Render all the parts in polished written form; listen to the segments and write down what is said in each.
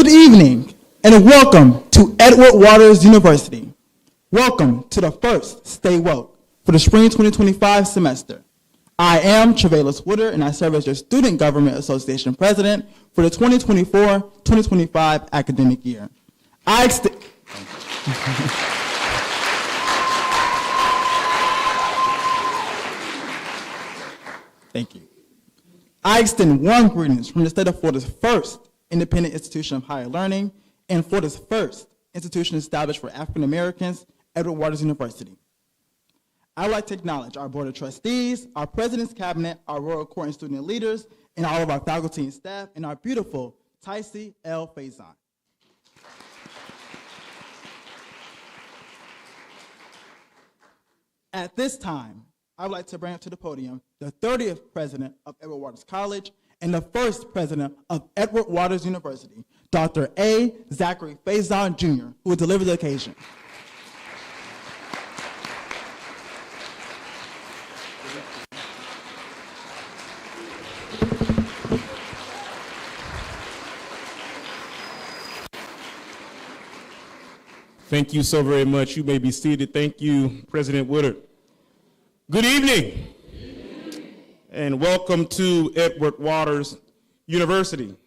Good evening, and welcome to Edward Waters University. Welcome to the first Stay Woke for the spring 2025 semester. I am Trevelus Woodard, and I serve as your Student Government Association President for the 2024-2025 academic year. Thank you. I extend warm greetings from the state of Florida's first independent institution of higher learning and Florida's first institution established for African Americans, Edward Waters University. I would like to acknowledge our Board of Trustees, our President's Cabinet, our Royal Court and student leaders, and all of our faculty and staff, and our beautiful Tycee L. Faison. At this time, I would like to bring up to the podium the 30th president of Edward Waters College and the first president of Edward Waters University, Dr. A. Zachary Faison, Jr., who will deliver the occasion. Thank you so very much. You may be seated. Thank you, President Woodard. Good evening. And welcome to Edward Waters University.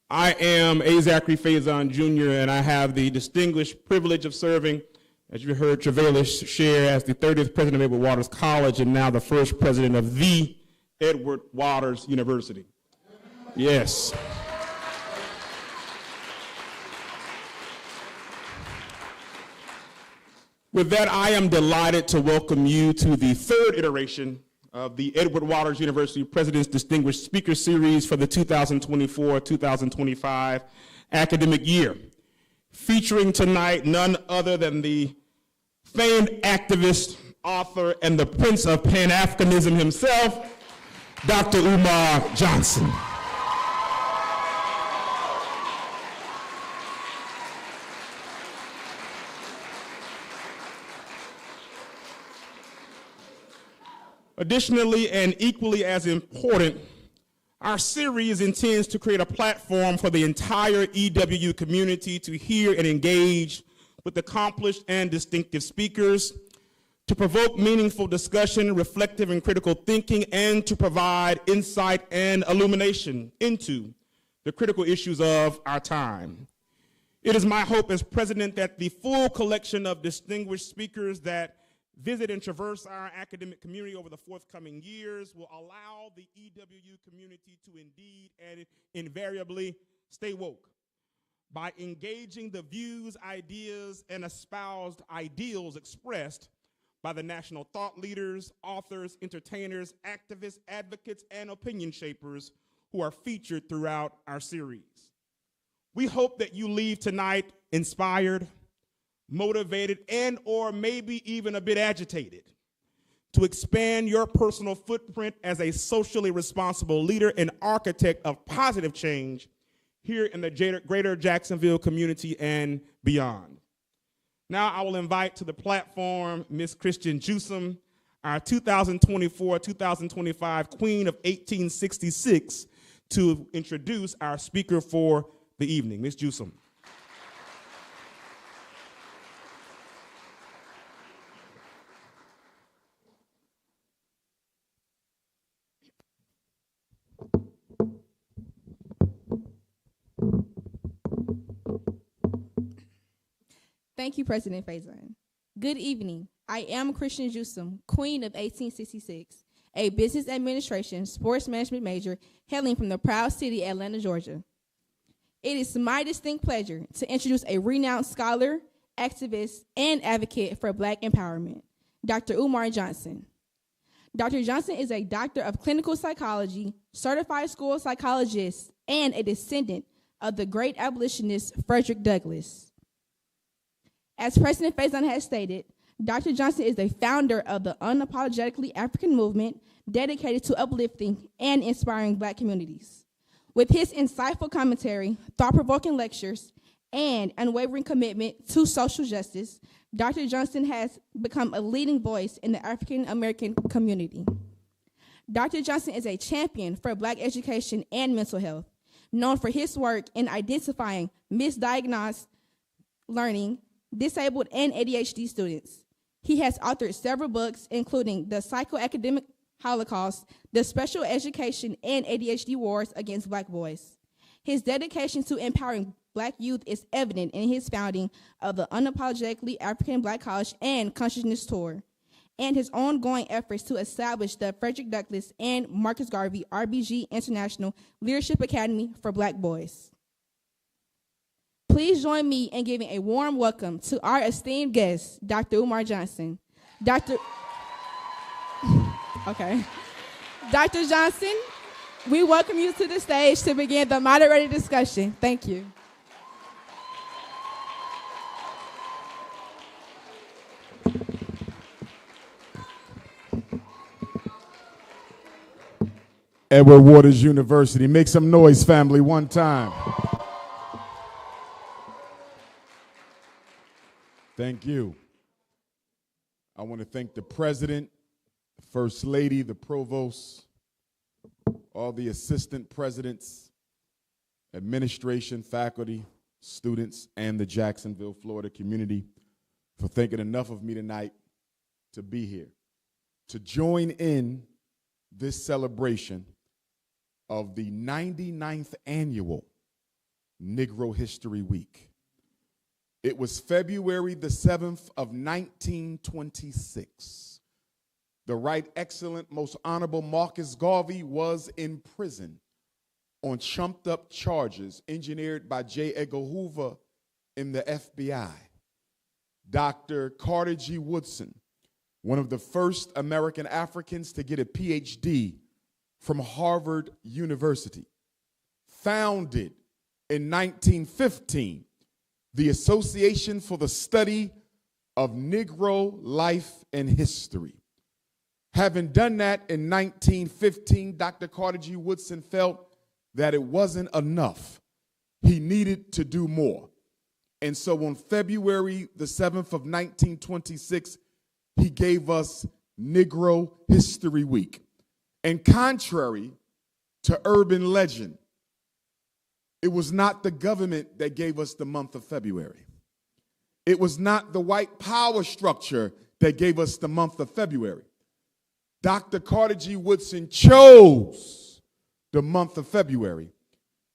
I am A. Zachary Faison, Jr., and I have the distinguished privilege of serving, as you heard Trevelus share, as the 30th president of Edward Waters College and now the first president of the Edward Waters University. Yes. With that, I am delighted to welcome you to the third iteration of the Edward Waters University President's Distinguished Speaker Series for the 2024-2025 academic year, featuring tonight none other than the famed activist, author, and the Prince of Pan-Africanism himself, Dr. Umar Johnson. Additionally, and equally as important, our series intends to create a platform for the entire EWU community to hear and engage with accomplished and distinctive speakers, to provoke meaningful discussion, reflective and critical thinking, and to provide insight and illumination into the critical issues of our time. It is my hope as president that the full collection of distinguished speakers that visit and traverse our academic community over the forthcoming years will allow the EWU community to indeed and invariably stay woke by engaging the views, ideas, and espoused ideals expressed by the national thought leaders, authors, entertainers, activists, advocates, and opinion shapers who are featured throughout our series. We hope that you leave tonight inspired, motivated, and or maybe even a bit agitated to expand your personal footprint as a socially responsible leader and architect of positive change here in the greater Jacksonville community and beyond. Now I will invite to the platform Ms. Christian Jusom, our 2024-2025 Queen of 1866, to introduce our speaker for the evening. Ms. Jusom. Thank you, President Faison. Good evening. I am Christian Jusom, Queen of 1866, a business administration sports management major hailing from the proud city, Atlanta, Georgia. It is my distinct pleasure to introduce a renowned scholar, activist, and advocate for Black empowerment, Dr. Umar Johnson. Dr. Johnson is a doctor of clinical psychology, certified school psychologist, and a descendant of the great abolitionist Frederick Douglass. As President Faison has stated, Dr. Johnson is the founder of the Unapologetically African movement dedicated to uplifting and inspiring Black communities. With his insightful commentary, thought-provoking lectures, and unwavering commitment to social justice, Dr. Johnson has become a leading voice in the African American community. Dr. Johnson is a champion for Black education and mental health, known for his work in identifying misdiagnosed learning, disabled, and ADHD students. He has authored several books, including The Psychoacademic Holocaust, The Special Education and ADHD Wars Against Black Boys. His dedication to empowering Black youth is evident in his founding of the Unapologetically African Black College and Consciousness Tour, and his ongoing efforts to establish the Frederick Douglass and Marcus Garvey RBG International Leadership Academy for Black Boys. Please join me in giving a warm welcome to our esteemed guest, Dr. Umar Johnson. Dr. Johnson, we welcome you to the stage to begin the moderated discussion. Thank you. Edward Waters University. Make some noise, family, one time. Thank you. I want to thank the president, the first lady, the provost, all the assistant presidents, administration, faculty, students, and the Jacksonville, Florida community for thinking enough of me tonight to be here, to join in this celebration of the 99th annual Negro History Week. It was February the 7th of 1926. The Right Excellent, Most Honorable Marcus Garvey was in prison on chumped-up charges engineered by J. Edgar Hoover in the FBI. Dr. Carter G. Woodson, one of the first American Africans to get a PhD from Harvard University, founded in 1915 the Association for the Study of Negro Life and History. Having done that in 1915, Dr. Carter G. Woodson felt that it wasn't enough. He needed to do more. And so on February the 7th of 1926, he gave us Negro History Week. And contrary to urban legend, it was not the government that gave us the month of February. It was not the white power structure that gave us the month of February. Dr. Carter G. Woodson chose the month of February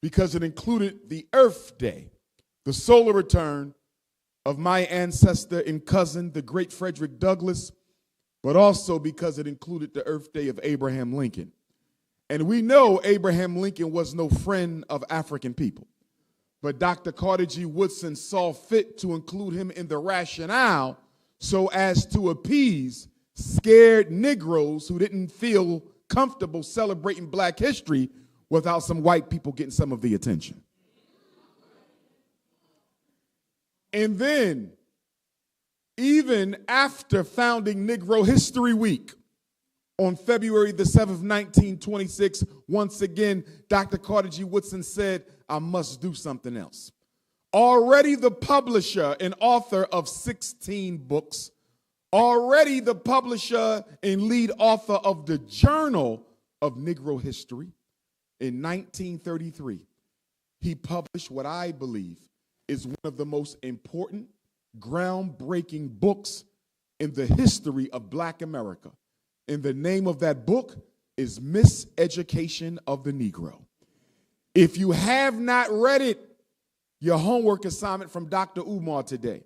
because it included the Earth Day, the solar return of my ancestor and cousin, the great Frederick Douglass, but also because it included the Earth Day of Abraham Lincoln. And we know Abraham Lincoln was no friend of African people. But Dr. Carter G. Woodson saw fit to include him in the rationale so as to appease scared Negroes who didn't feel comfortable celebrating Black history without some white people getting some of the attention. And then, even after founding Negro History Week on February the 7th, 1926, once again, Dr. Carter G. Woodson said, I must do something else. Already the publisher and author of 16 books, already the publisher and lead author of the Journal of Negro History, in 1933, he published what I believe is one of the most important, groundbreaking books in the history of Black America. And the name of that book is Miseducation of the Negro. If you have not read it, your homework assignment from Dr. Umar today,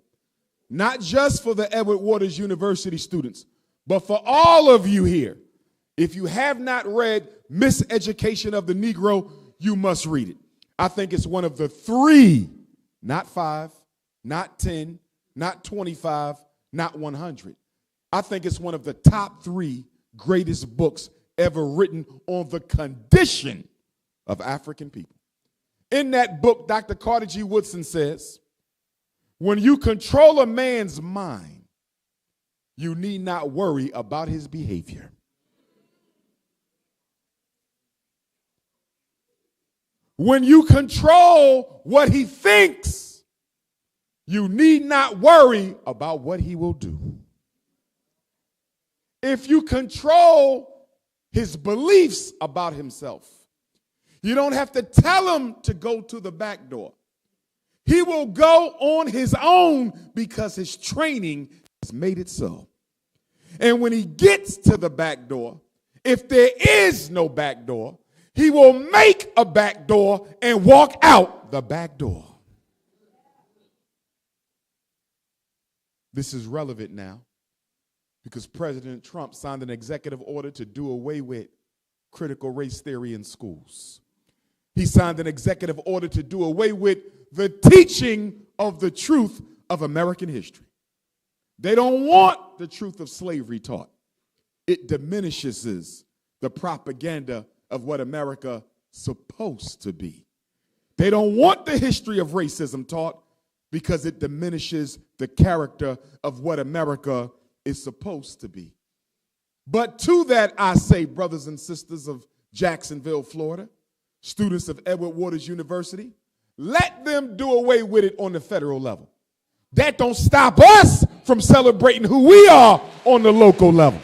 not just for the Edward Waters University students, but for all of you here, if you have not read Miseducation of the Negro, you must read it. I think it's one of the 3, not 5, not 10, not 25, not 100. I think it's one of the top 3 greatest books ever written on the condition of African people. In that book, Dr. Carter G. Woodson says, when you control a man's mind, you need not worry about his behavior. When you control what he thinks, you need not worry about what he will do. If you control his beliefs about himself, You don't have to tell him to go to the back door. He will go on his own because his training has made it so. And when he gets to the back door, if there is no back door, he will make a back door and walk out the back door. This is relevant now because President Trump signed an executive order to do away with critical race theory in schools. He signed an executive order to do away with the teaching of the truth of American history. They don't want the truth of slavery taught. It diminishes the propaganda of what America is supposed to be. They don't want the history of racism taught because it diminishes the character of what America is supposed to be. But to that I say, brothers and sisters of Jacksonville, Florida, students of Edward Waters University, let them do away with it on the federal level. That don't stop us from celebrating who we are on the local level.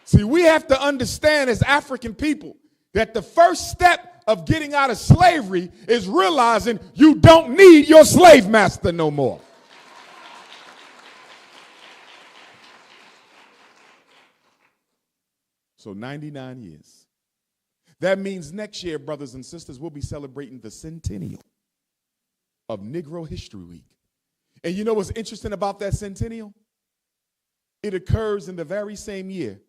See, we have to understand as African people that the first step of getting out of slavery is realizing you don't need your slave master no more. So 99 years. That means next year, brothers and sisters, we'll be celebrating the centennial of Negro History Week. And you know what's interesting about that centennial? It occurs in the very same year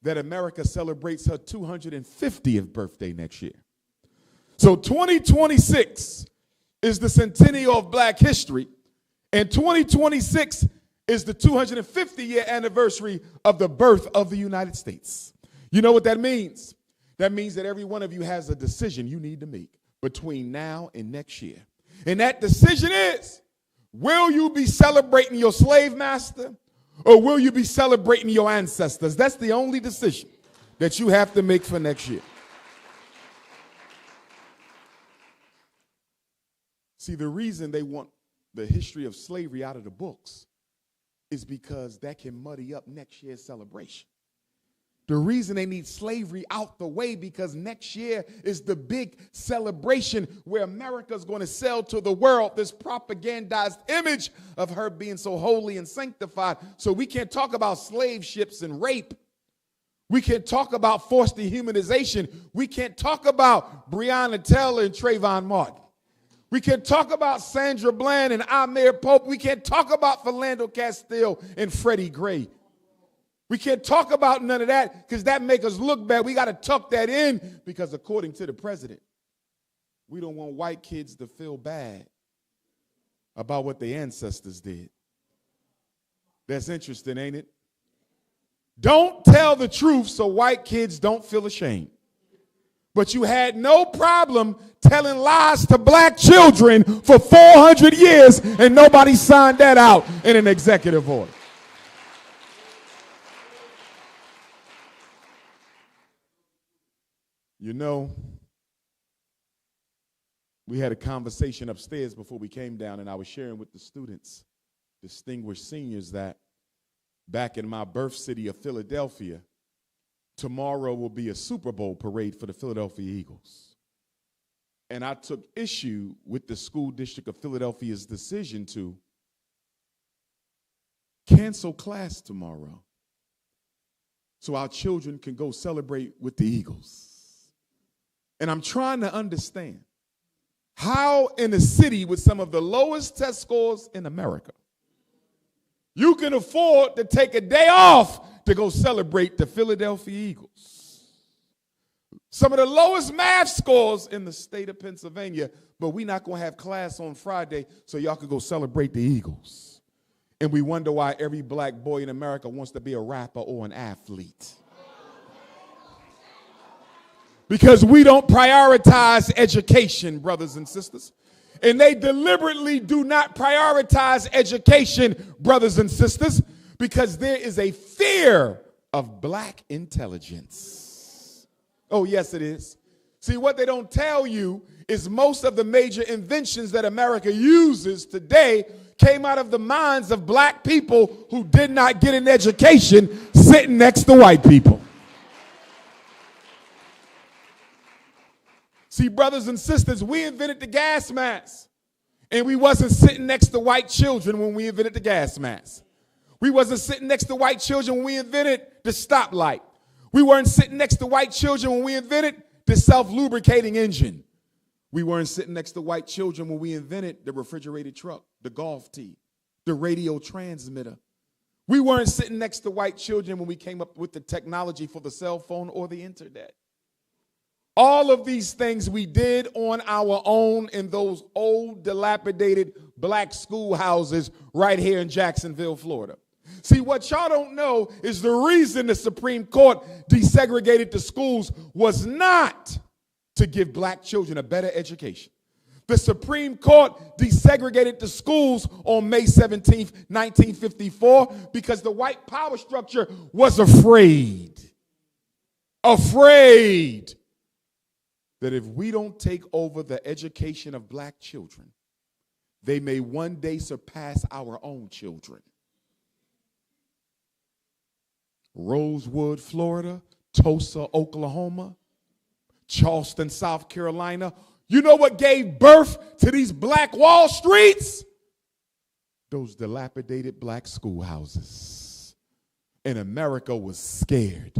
that America celebrates her 250th birthday next year. So 2026 is the centennial of Black history, and 2026 is the 250-year anniversary of the birth of the United States. You know what that means? That means that every one of you has a decision you need to make between now and next year. And that decision is, will you be celebrating your slave master or will you be celebrating your ancestors? That's the only decision that you have to make for next year. See, the reason they want the history of slavery out of the books is because that can muddy up next year's celebration. The reason they need slavery out the way because next year is the big celebration where America's going to sell to the world this propagandized image of her being so holy and sanctified. So we can't talk about slave ships and rape. We can't talk about forced dehumanization. We can't talk about Breonna Taylor and Trayvon Martin. We can't talk about Sandra Bland and Amir Pope. We can't talk about Philando Castile and Freddie Gray. We can't talk about none of that because that makes us look bad. We got to tuck that in because according to the president, we don't want white kids to feel bad about what their ancestors did. That's interesting, ain't it? Don't tell the truth so white kids don't feel ashamed. But you had no problem telling lies to black children for 400 years and nobody signed that out in an executive order. You know, we had a conversation upstairs before we came down, and I was sharing with the students, distinguished seniors, that back in my birth city of Philadelphia, tomorrow will be a Super Bowl parade for the Philadelphia Eagles. And I took issue with the school district of Philadelphia's decision to cancel class tomorrow so our children can go celebrate with the Eagles. And I'm trying to understand how in a city with some of the lowest test scores in America, you can afford to take a day off to go celebrate the Philadelphia Eagles. Some of the lowest math scores in the state of Pennsylvania, but we're not going to have class on Friday so y'all can go celebrate the Eagles. And we wonder why every black boy in America wants to be a rapper or an athlete. Because we don't prioritize education, brothers and sisters. And they deliberately do not prioritize education, brothers and sisters, because there is a fear of black intelligence. Oh, yes, it is. See, what they don't tell you is most of the major inventions that America uses today came out of the minds of black people who did not get an education sitting next to white people. See, brothers and sisters, we invented the gas mask, and we wasn't sitting next to white children when we invented the gas mask. We wasn't sitting next to white children when we invented the stoplight. We weren't sitting next to white children when we invented the self-lubricating engine. We weren't sitting next to white children when we invented the refrigerated truck, the golf tee, the radio transmitter. We weren't sitting next to white children when we came up with the technology for the cell phone or the internet. All of these things we did on our own in those old, dilapidated black schoolhouses right here in Jacksonville, Florida. See, what y'all don't know is the reason the Supreme Court desegregated the schools was not to give black children a better education. The Supreme Court desegregated the schools on May 17th, 1954, because the white power structure was afraid that if we don't take over the education of black children, they may one day surpass our own children. Rosewood, Florida, Tulsa, Oklahoma, Charleston, South Carolina. You know what gave birth to these black Wall Streets? Those dilapidated black schoolhouses. And America was scared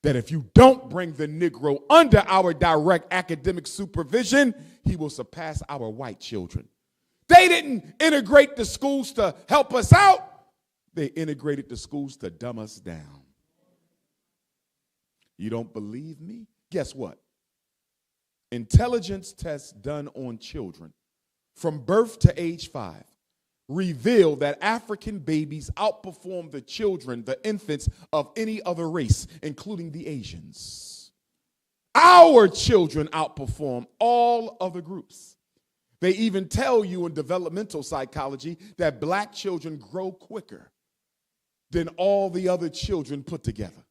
that if you don't bring the Negro under our direct academic supervision, he will surpass our white children. They didn't integrate the schools to help us out. They integrated the schools to dumb us down. You don't believe me? Guess what? Intelligence tests done on children from birth to age 5 reveal that African babies outperform the children, the infants of any other race, including the Asians. Our children outperform all other groups. They even tell you in developmental psychology that black children grow quicker than all the other children put together.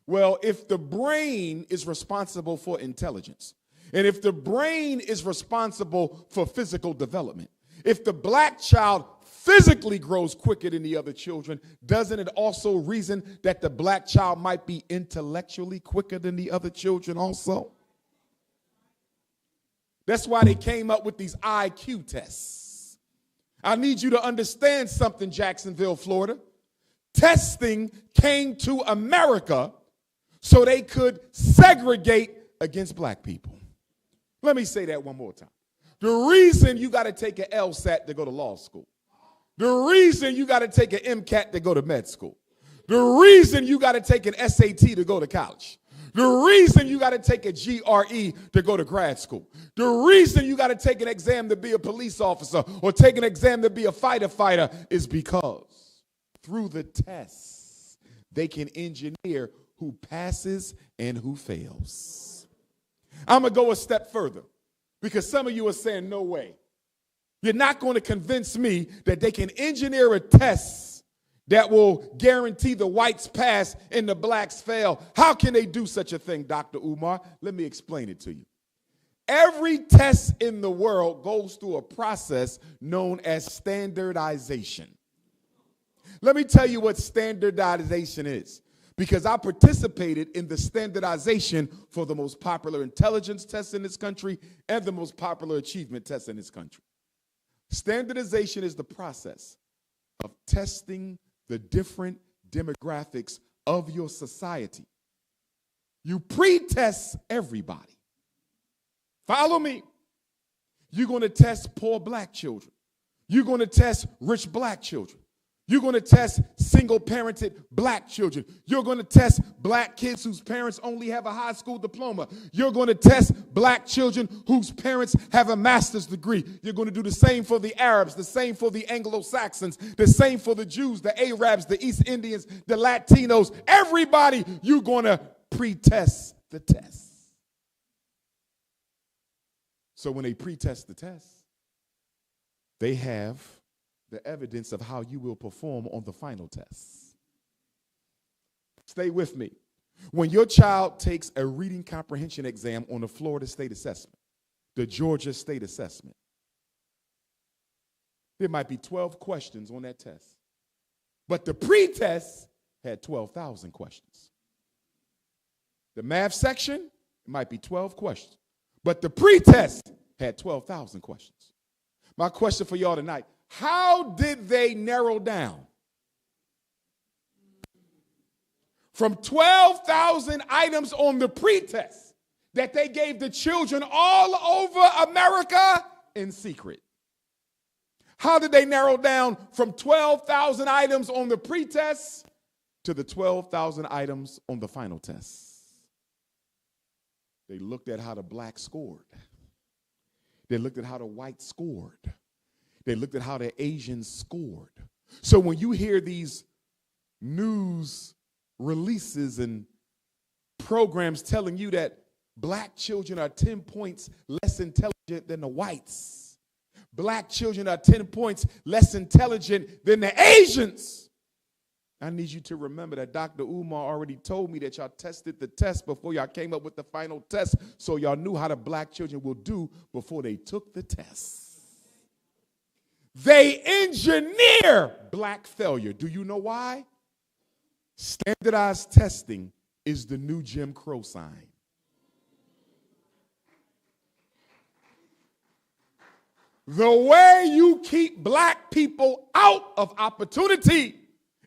Well, if the brain is responsible for intelligence, and if the brain is responsible for physical development, if the black child physically grows quicker than the other children, doesn't it also reason that the black child might be intellectually quicker than the other children also? That's why they came up with these IQ tests. I need you to understand something, Jacksonville, Florida. Testing came to America so they could segregate against black people. Let me say that one more time. The reason you got to take an LSAT to go to law school, the reason you got to take an MCAT to go to med school, the reason you got to take an SAT to go to college, the reason you got to take a GRE to go to grad school, the reason you got to take an exam to be a police officer or take an exam to be a fighter is because through the tests, they can engineer who passes and who fails. I'm going to go a step further because some of you are saying, no way. You're not going to convince me that they can engineer a test that will guarantee the whites pass and the blacks fail. How can they do such a thing, Dr. Umar? Let me explain it to you. Every test in the world goes through a process known as standardization. Let me tell you what standardization is, because I participated in the standardization for the most popular intelligence test in this country and the most popular achievement test in this country. Standardization is the process of testing the different demographics of your society. You pre-test everybody. Follow me. You're going to test poor black children. You're going to test rich black children. You're going to test single-parented black children. You're going to test black kids whose parents only have a high school diploma. You're going to test black children whose parents have a master's degree. You're going to do the same for the Arabs, the same for the Anglo-Saxons, the same for the Jews, the Arabs, the East Indians, the Latinos. Everybody, you're going to pre-test the test. So when they pre-test the test, they have the evidence of how you will perform on the final test. Stay with me. When your child takes a reading comprehension exam on the Florida State Assessment, the Georgia State Assessment, There might be 12 questions on that test. But the pre-test had 12,000 questions. The math section, it might be 12 questions. But the pre-test had 12,000 questions. My question for y'all tonight, how did they narrow down from 12,000 items on the pre-test that they gave the children all over America in secret? How did they narrow down from 12,000 items on the pre-test to the 12,000 items on the final test? They looked at how the black scored. They looked at how the white scored. They looked at how the Asians scored. So when you hear these news releases and programs telling you that black children are 10 points less intelligent than the whites, black children are 10 points less intelligent than the Asians, I need you to remember that Dr. Umar already told me that y'all tested the test before y'all came up with the final test, so y'all knew how the black children will do before they took the test. They engineer black failure. Do you know why? Standardized testing is the new Jim Crow sign. The way you keep black people out of opportunity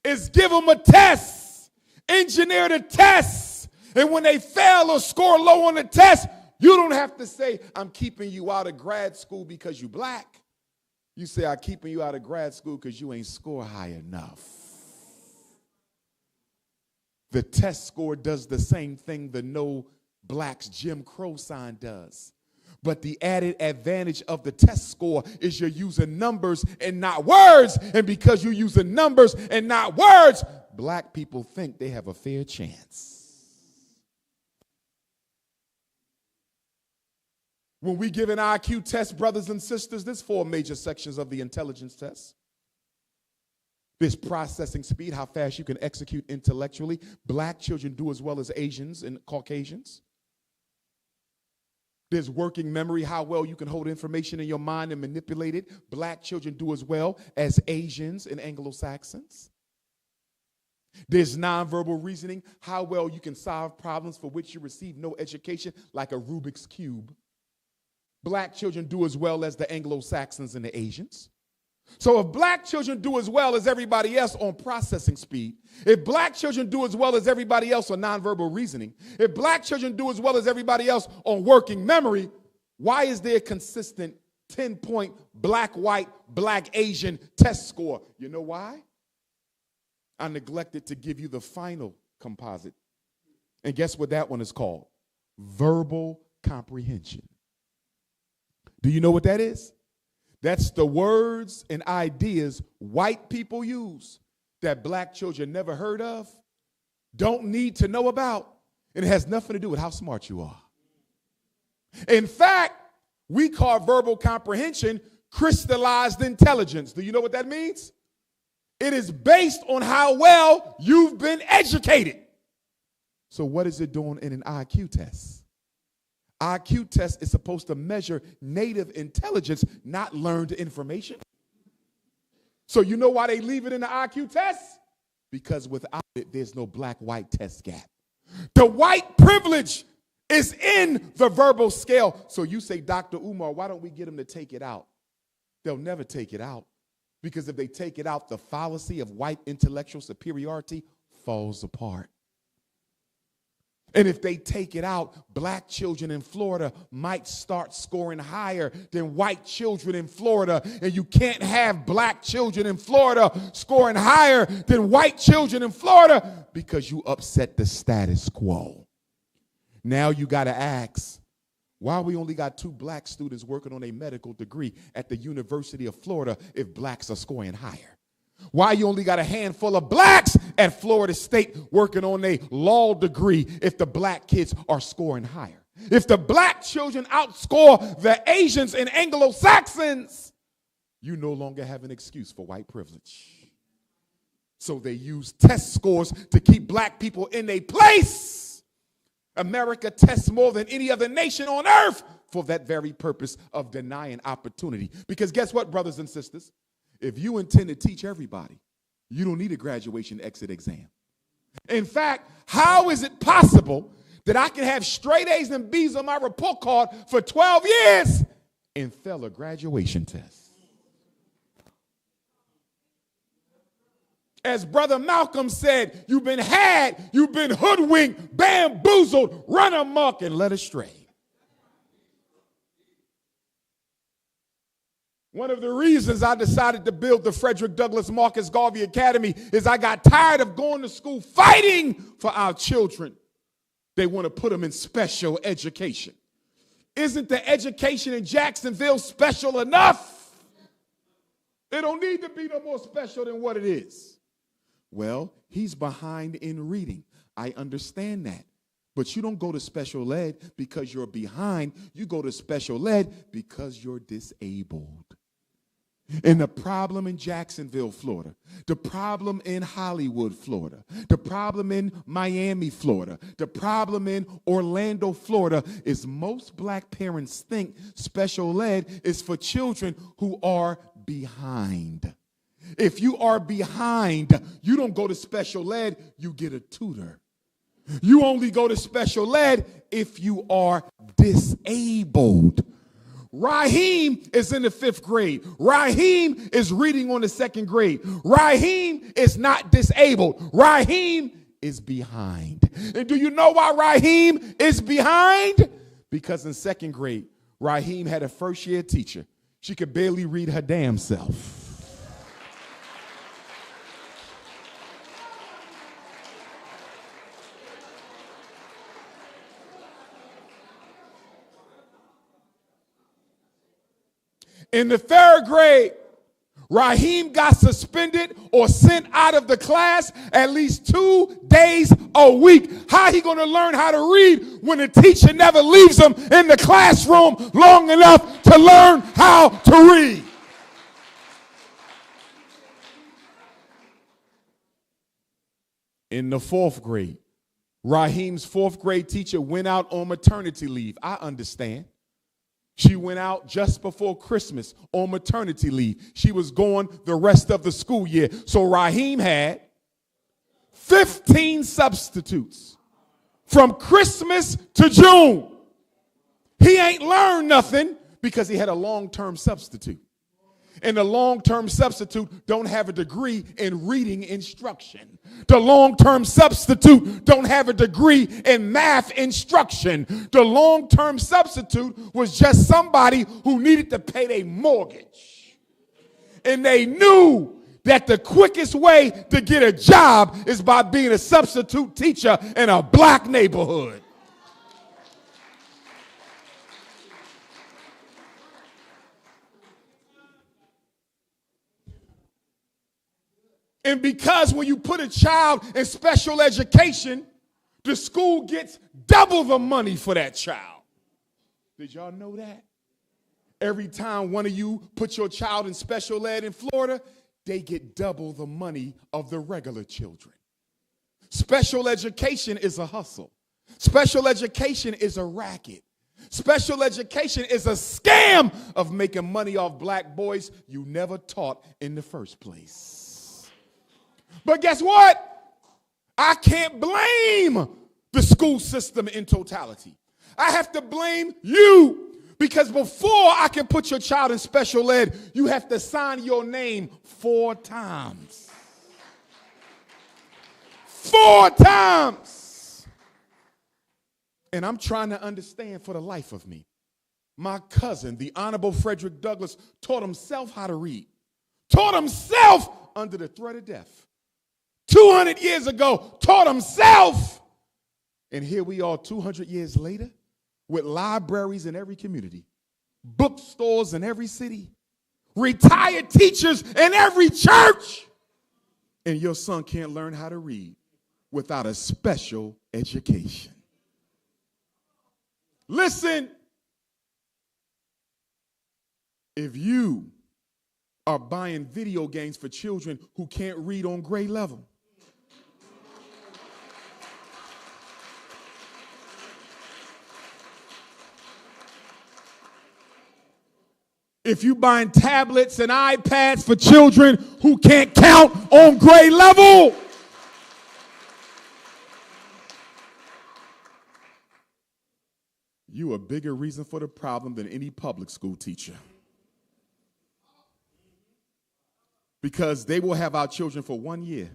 is give them a test, engineer the test, and when they fail or score low on the test, you don't have to say, I'm keeping you out of grad school because you black. You say, I'm keeping you out of grad school because you ain't score high enough. The test score does the same thing the no blacks Jim Crow sign does. But the added advantage of the test score is you're using numbers and not words. And because you're using numbers and not words, black people think they have a fair chance. When we give an IQ test, brothers and sisters, there's 4 major sections of the intelligence test. There's processing speed, how fast you can execute intellectually. Black children do as well as Asians and Caucasians. There's working memory, how well you can hold information in your mind and manipulate it. Black children do as well as Asians and Anglo-Saxons. There's nonverbal reasoning, how well you can solve problems for which you receive no education, like a Rubik's Cube. Black children do as well as the Anglo-Saxons and the Asians. So if black children do as well as everybody else on processing speed, if black children do as well as everybody else on nonverbal reasoning, if black children do as well as everybody else on working memory, why is there a consistent 10-point black, white, black, Asian test score? You know why? I neglected to give you the final composite. And guess what that one is called? Verbal comprehension. Do you know what that is? That's the words and ideas white people use that black children never heard of, don't need to know about, and it has nothing to do with how smart you are. In fact, we call verbal comprehension crystallized intelligence. Do you know what that means? It is based on how well you've been educated. So what is it doing in an IQ test? IQ test is supposed to measure native intelligence, not learned information. So you know why they leave it in the IQ test? Because without it, there's no black-white test gap. The white privilege is in the verbal scale. So you say, Dr. Umar, why don't we get them to take it out? They'll never take it out. Because if they take it out, the fallacy of white intellectual superiority falls apart. And if they take it out, black children in Florida might start scoring higher than white children in Florida. And you can't have black children in Florida scoring higher than white children in Florida because you upset the status quo. Now you got to ask, why we only got 2 black students working on a medical degree at the University of Florida if blacks are scoring higher? Why you only got a handful of blacks at Florida State working on a law degree if the black kids are scoring higher? If the black children outscore the Asians and Anglo-Saxons, you no longer have an excuse for white privilege. So they use test scores to keep black people in their place. America tests more than any other nation on earth for that very purpose of denying opportunity. Because guess what, brothers and sisters? If you intend to teach everybody, you don't need a graduation exit exam. In fact, how is it possible that I can have straight A's and B's on my report card for 12 years and fail a graduation test? As Brother Malcolm said, you've been had, you've been hoodwinked, bamboozled, run amok, and led astray. One of the reasons I decided to build the Frederick Douglass Marcus Garvey Academy is I got tired of going to school fighting for our children. They want to put them in special education. Isn't the education in Jacksonville special enough? It don't need to be no more special than what it is. Well, he's behind in reading. I understand that. But you don't go to special ed because you're behind. You go to special ed because you're disabled. And the problem in Jacksonville, Florida, the problem in Hollywood, Florida, the problem in Miami, Florida, the problem in Orlando, Florida is most black parents think special ed is for children who are behind. If you are behind, you don't go to special ed, you get a tutor. You only go to special ed if you are disabled. Raheem is in the 5th grade. Raheem is reading on the 2nd grade. Raheem is not disabled. Raheem is behind. And do you know why Raheem is behind? Because in 2nd grade, Raheem had a first-year teacher. She could barely read her damn self. In the 3rd grade, Raheem got suspended or sent out of the class at least 2 days a week. How he going to learn how to read when the teacher never leaves him in the classroom long enough to learn how to read? In the 4th grade, Raheem's 4th grade teacher went out on maternity leave. I understand. She went out just before Christmas on maternity leave. She was gone the rest of the school year. So Raheem had 15 substitutes from Christmas to June. He ain't learned nothing because he had a long-term substitute. And the long-term substitute don't have a degree in reading instruction. The long-term substitute don't have a degree in math instruction. The long-term substitute was just somebody who needed to pay their mortgage. And they knew that the quickest way to get a job is by being a substitute teacher in a black neighborhood. And because when you put a child in special education, the school gets double the money for that child. Did y'all know that? Every time one of you put your child in special ed in Florida, they get double the money of the regular children. Special education is a hustle. Special education is a racket. Special education is a scam of making money off black boys you never taught in the first place. But guess what? I can't blame the school system in totality. I have to blame you because before I can put your child in special ed, you have to sign your name 4 times. 4 times. And I'm trying to understand for the life of me. My cousin, the Honorable Frederick Douglass, taught himself how to read. Taught himself under the threat of death. 200 years ago, taught himself. And here we are 200 years later with libraries in every community, bookstores in every city, retired teachers in every church. And your son can't learn how to read without a special education. Listen, if you are buying video games for children who can't read on grade level, if you buying tablets and iPads for children who can't count on grade level. You a bigger reason for the problem than any public school teacher. Because they will have our children for 1 year,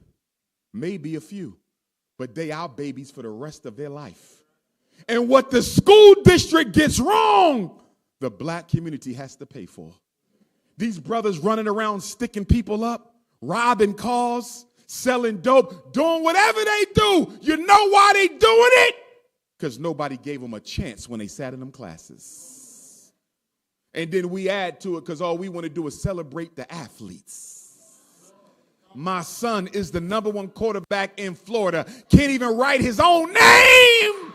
maybe a few, but they our babies for the rest of their life. And what the school district gets wrong, the black community has to pay for. These brothers running around sticking people up, robbing cars, selling dope, doing whatever they do. You know why they doing it? Because nobody gave them a chance when they sat in them classes. And then we add to it because all we want to do is celebrate the athletes. My son is the #1 quarterback in Florida. Can't even write his own name.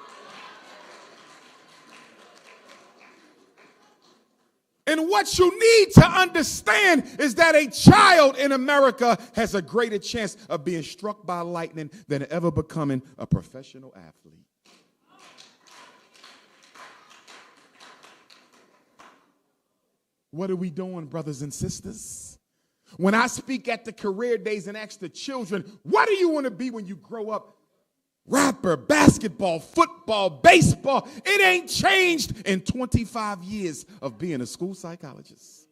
And what you need to understand is that a child in America has a greater chance of being struck by lightning than ever becoming a professional athlete. What are we doing, brothers and sisters? When I speak at the career days and ask the children, what do you want to be when you grow up? Rapper, basketball, football, baseball. It ain't changed in 25 years of being a school psychologist.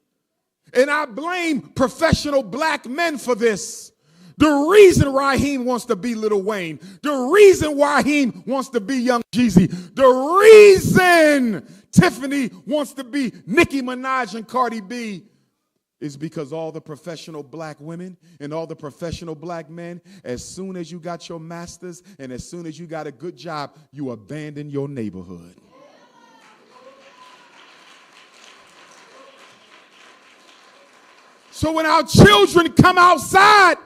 And I blame professional black men for this. The reason Raheem wants to be Lil Wayne, the reason Raheem wants to be Young Jeezy, the reason Tiffany wants to be Nicki Minaj and Cardi B is because all the professional black women and all the professional black men, as soon as you got your masters and as soon as you got a good job, you abandon your neighborhood. So when our children come outside,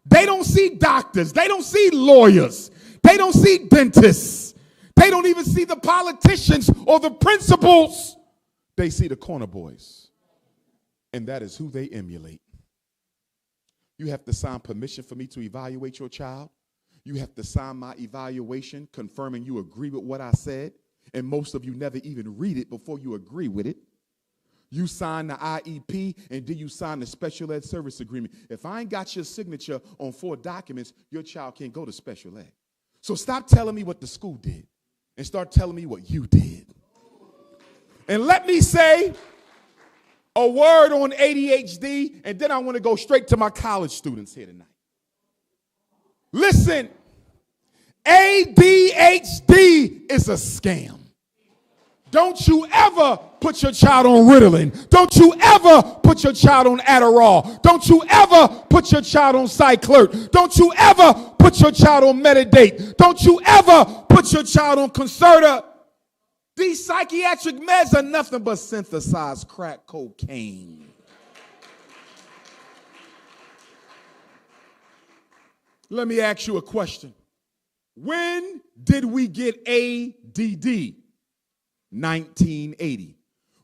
they don't see doctors, they don't see lawyers, they don't see dentists, they don't even see the politicians or the principals. They see the corner boys. And that is who they emulate. You have to sign permission for me to evaluate your child. You have to sign my evaluation confirming you agree with what I said. And most of you never even read it before you agree with it. You sign the IEP and then you sign the special ed service agreement. If I ain't got your signature on 4 documents, your child can't go to special ed. So stop telling me what the school did and start telling me what you did. And let me say a word on ADHD, and then I want to go straight to my college students here tonight. Listen, ADHD is a scam. Don't you ever put your child on Ritalin. Don't you ever put your child on Adderall. Don't you ever put your child on Cyclert. Don't you ever put your child on Metadate. Don't you ever put your child on Concerta. These psychiatric meds are nothing but synthesized crack cocaine. Let me ask you a question. When did we get ADD? 1980.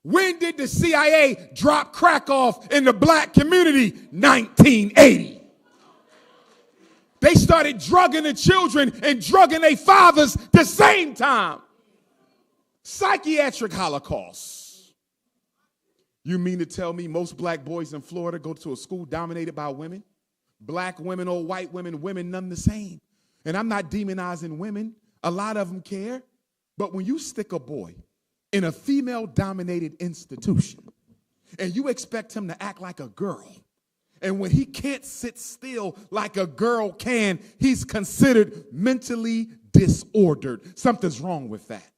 When did the CIA drop crack off in the black community? 1980. They started drugging the children and drugging their fathers the same time. Psychiatric holocaust. You mean to tell me most black boys in Florida go to a school dominated by women? Black women or white women, women none the same. And I'm not demonizing women. A lot of them care. But when you stick a boy in a female-dominated institution and you expect him to act like a girl, and when he can't sit still like a girl can, he's considered mentally disordered. Something's wrong with that.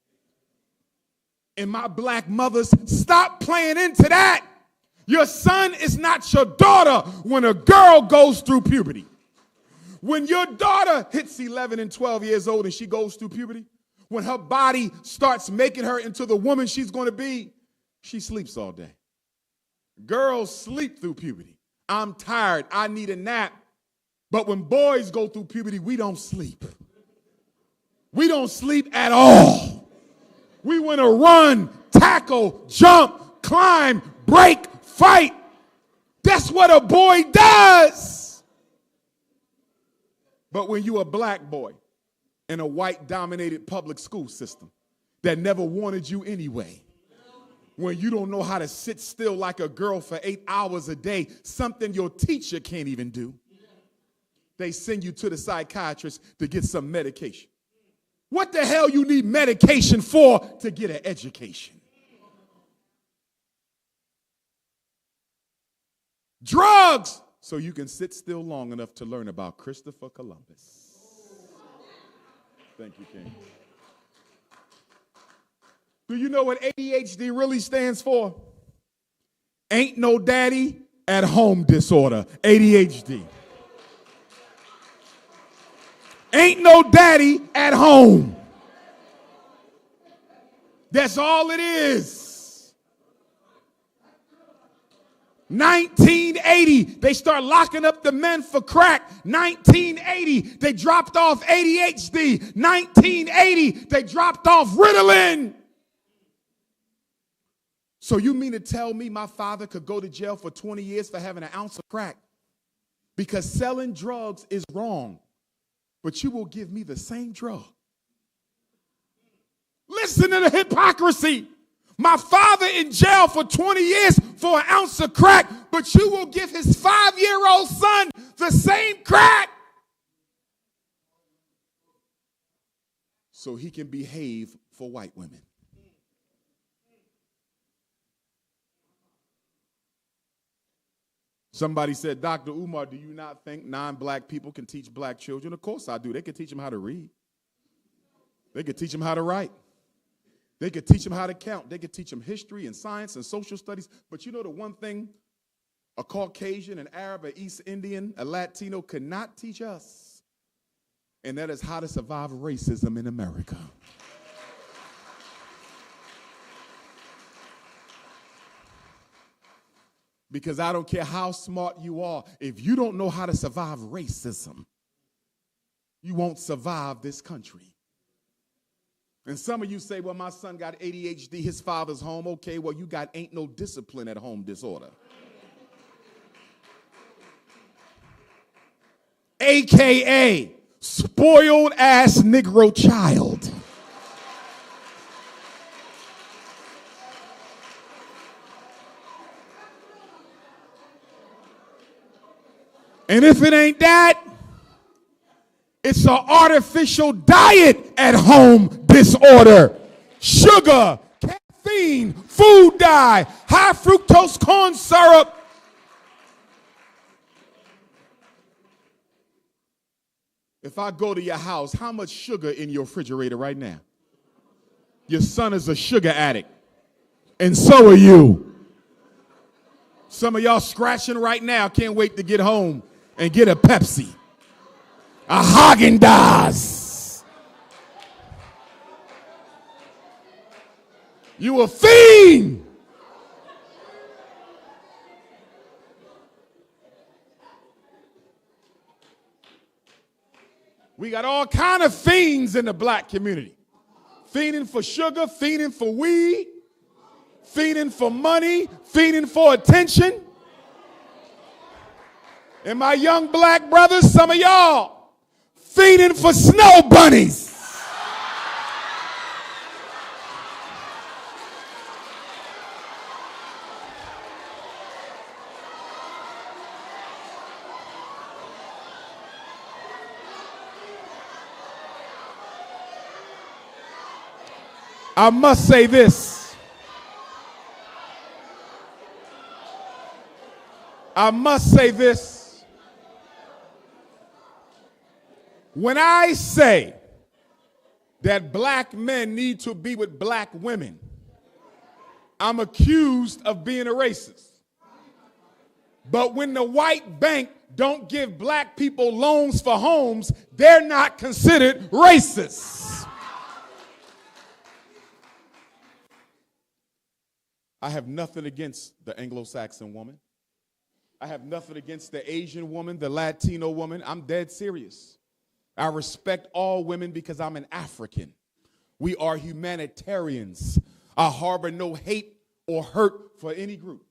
And my black mothers, stop playing into that. Your son is not your daughter when a girl goes through puberty. When your daughter hits 11 and 12 years old and she goes through puberty, when her body starts making her into the woman she's going to be, she sleeps all day. Girls sleep through puberty. I'm tired. I need a nap. But when boys go through puberty, we don't sleep. We don't sleep at all. We want to run, tackle, jump, climb, break, fight. That's what a boy does. But when you're a black boy in a white-dominated public school system that never wanted you anyway, when you don't know how to sit still like a girl for 8 hours a day, something your teacher can't even do. They send you to the psychiatrist to get some medication. What the hell you need medication for to get an education? Drugs, so you can sit still long enough to learn about Christopher Columbus. Thank you, King. Do you know what ADHD really stands for? Ain't no daddy at home disorder, ADHD. Ain't no daddy at home. That's all it is. 1980, they start locking up the men for crack. 1980, they dropped off ADHD. 1980, they dropped off Ritalin. So you mean to tell me my father could go to jail for 20 years for having an ounce of crack? Because selling drugs is wrong. But you will give me the same drug. Listen to the hypocrisy. My father in jail for 20 years for an ounce of crack, but you will give his 5-year-old son the same crack so he can behave for white women. Somebody said, Dr. Umar, do you not think non-black people can teach black children? Of course I do. They can teach them how to read. They can teach them how to write. They could teach them how to count. They could teach them history and science and social studies. But you know the one thing a Caucasian, an Arab, an East Indian, a Latino could not teach us, and that is how to survive racism in America. Because I don't care how smart you are, if you don't know how to survive racism, you won't survive this country. And some of you say, well, my son got ADHD, his father's home. Okay, well, you got ain't no discipline at home disorder. AKA spoiled ass Negro child. And if it ain't that, it's an artificial diet at home disorder. Sugar, caffeine, food dye, high fructose corn syrup. If I go to your house, how much sugar in your refrigerator right now? Your son is a sugar addict, and so are you. Some of y'all scratching right now, can't wait to get home and get a Pepsi, a Haagen-Dazs. You a fiend. We got all kind of fiends in the black community. Fiending for sugar, fiending for weed, fiending for money, fiending for attention. And my young black brothers, some of y'all, fiending for snow bunnies. I must say this. I must say this. When I say that black men need to be with black women, I'm accused of being a racist. But when the white bank don't give black people loans for homes, they're not considered racist. I have nothing against the Anglo-Saxon woman. I have nothing against the Asian woman, the Latino woman. I'm dead serious. I respect all women because I'm an African. We are humanitarians. I harbor no hate or hurt for any group.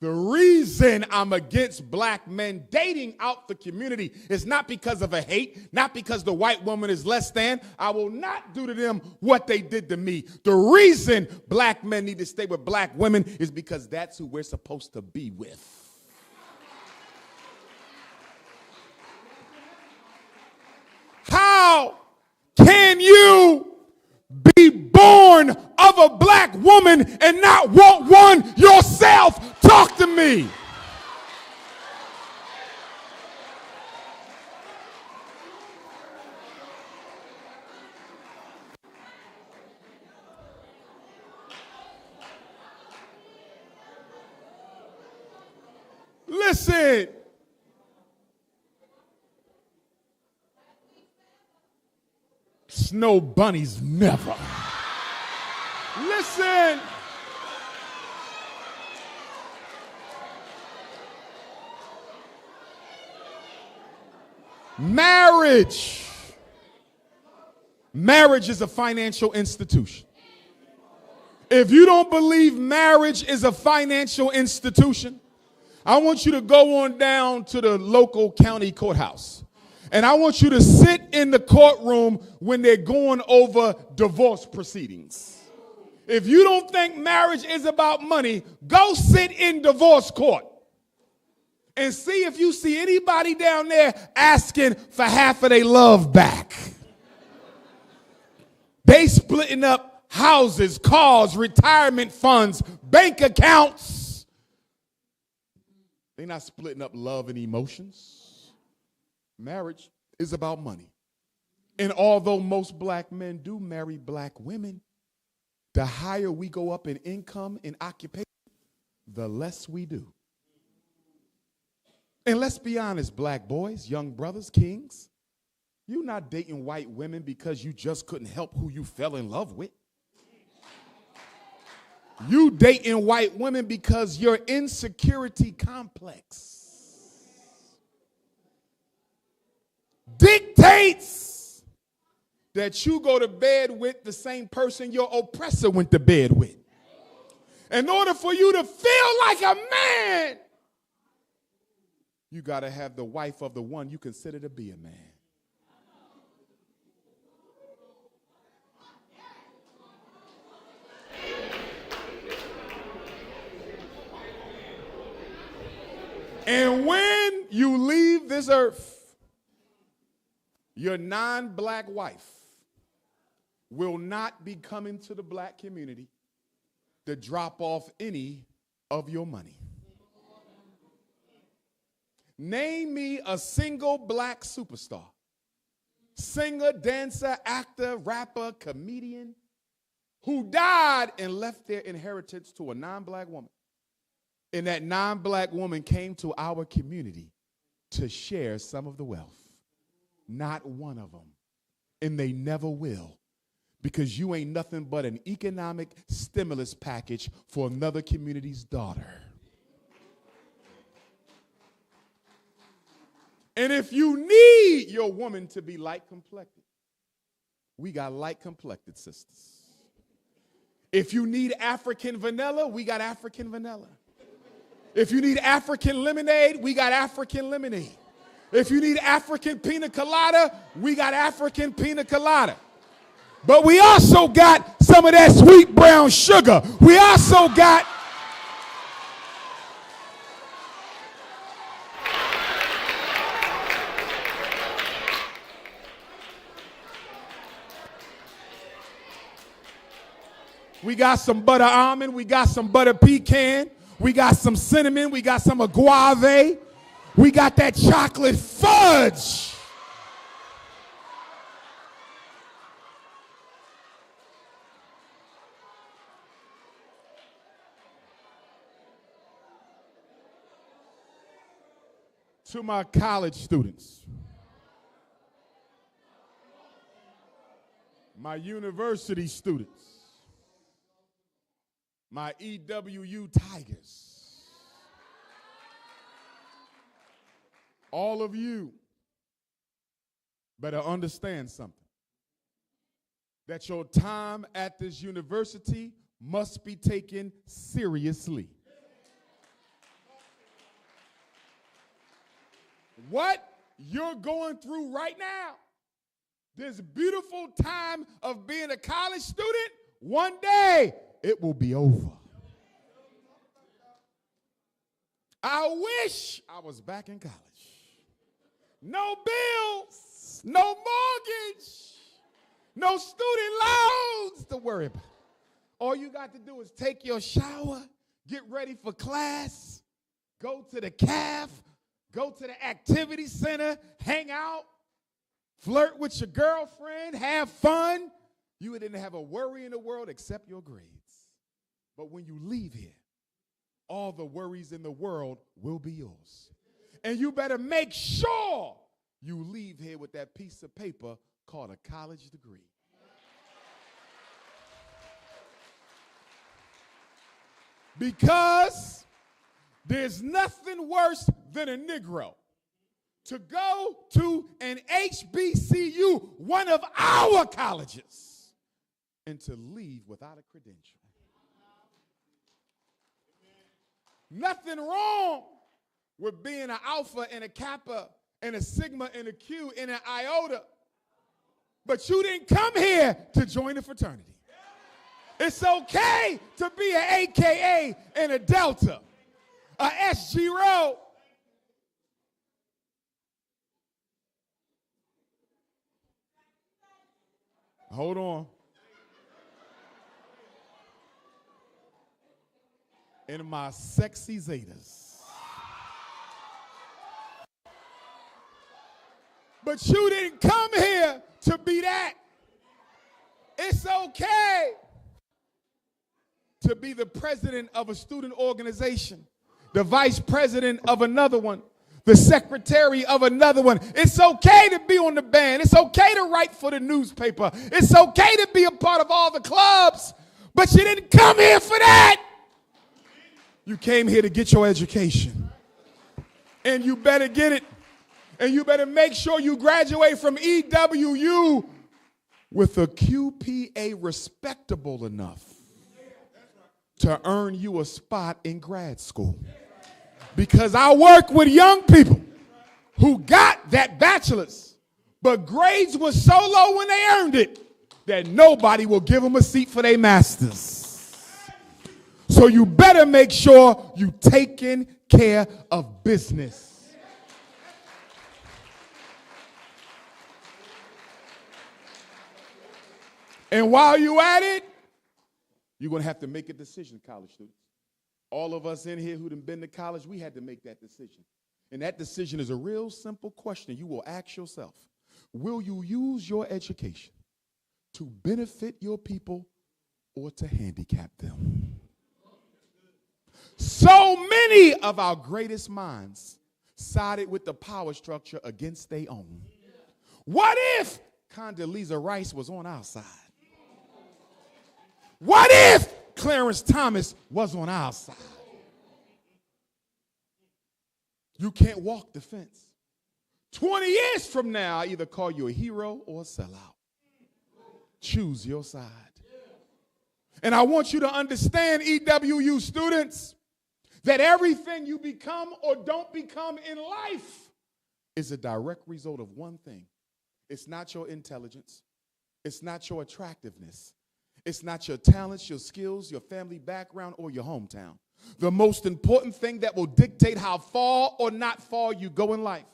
The reason I'm against black men dating out the community is not because of a hate, not because the white woman is less than. I will not do to them what they did to me. The reason black men need to stay with black women is because that's who we're supposed to be with. How can you be born of a black woman and not want one yourself? Talk to me. Listen. Snow bunnies never. Listen. Marriage. Marriage is a financial institution. If you don't believe marriage is a financial institution, I want you to go on down to the local county courthouse. And I want you to sit in the courtroom when they're going over divorce proceedings. If you don't think marriage is about money, go sit in divorce court and see if you see anybody down there asking for half of their love back. They splitting up houses, cars, retirement funds, bank accounts. They're not splitting up love and emotions. Marriage is about money. And although most black men do marry black women, the higher we go up in income and occupation, the less we do. And let's be honest, black boys, young brothers, kings, you're not dating white women because you just couldn't help who you fell in love with. You dating white women because your insecurity complex dictates that you go to bed with the same person your oppressor went to bed with. In order for you to feel like a man, you got to have the wife of the one you consider to be a man. And when you leave this earth, your non-black wife will not be coming to the black community to drop off any of your money. Name me a single black superstar, singer, dancer, actor, rapper, comedian, who died and left their inheritance to a non-black woman. And that non-black woman came to our community to share some of the wealth. Not one of them. And they never will. Because you ain't nothing but an economic stimulus package for another community's daughter. And if you need your woman to be light-complected, we got light-complected sisters. If you need African vanilla, we got African vanilla. If you need African lemonade, we got African lemonade. If you need African pina colada, we got African pina colada. But we also got some of that sweet brown sugar. We also got some butter almond, we got some butter pecan, we got some cinnamon, we got some agave, we got that chocolate fudge. To my college students, my university students, my EWU Tigers, all of you better understand something. That your time at this university must be taken seriously. what you're going through right now, this beautiful time of being a college student, one day it will be over. I wish I was back in college. No bills, no mortgage, no student loans to worry about. All you got to do is take your shower, get ready for class, go to the caf, go to the activity center, hang out, flirt with your girlfriend, have fun. You didn't have a worry in the world except your grades. But when you leave here, all the worries in the world will be yours. And you better make sure you leave here with that piece of paper called a college degree. Because there's nothing worse than a Negro to go to an HBCU, one of our colleges, and to leave without a credential. Nothing wrong with being an alpha and a kappa and a sigma and a q and an iota. But you didn't come here to join a fraternity. It's okay to be an AKA and a delta, a SG Rho. Hold on. In my sexy Zetas. But you didn't come here to be that. It's okay to be the president of a student organization, the vice president of another one, the secretary of another one. It's okay to be on the band. It's okay to write for the newspaper. It's okay to be a part of all the clubs, but you didn't come here for that. You came here to get your education, and you better get it, and you better make sure you graduate from EWU with a QPA respectable enough to earn you a spot in grad school. Because I work with young people who got that bachelor's, but grades were so low when they earned it that nobody will give them a seat for their master's. So you better make sure you taking care of business. And while you at it, you're going to have to make a decision, college students. All of us in here who done been to college, we had to make that decision. And that decision is a real simple question you will ask yourself. Will you use your education to benefit your people or to handicap them? So many of our greatest minds sided with the power structure against their own. What if Condoleezza Rice was on our side? What if Clarence Thomas was on our side? You can't walk the fence. 20 years from now, I either call you a hero or a sellout. Choose your side. And I want you to understand, EWU students, that everything you become or don't become in life is a direct result of one thing. It's not your intelligence. It's not your attractiveness. It's not your talents, your skills, your family background, or your hometown. The most important thing that will dictate how far or not far you go in life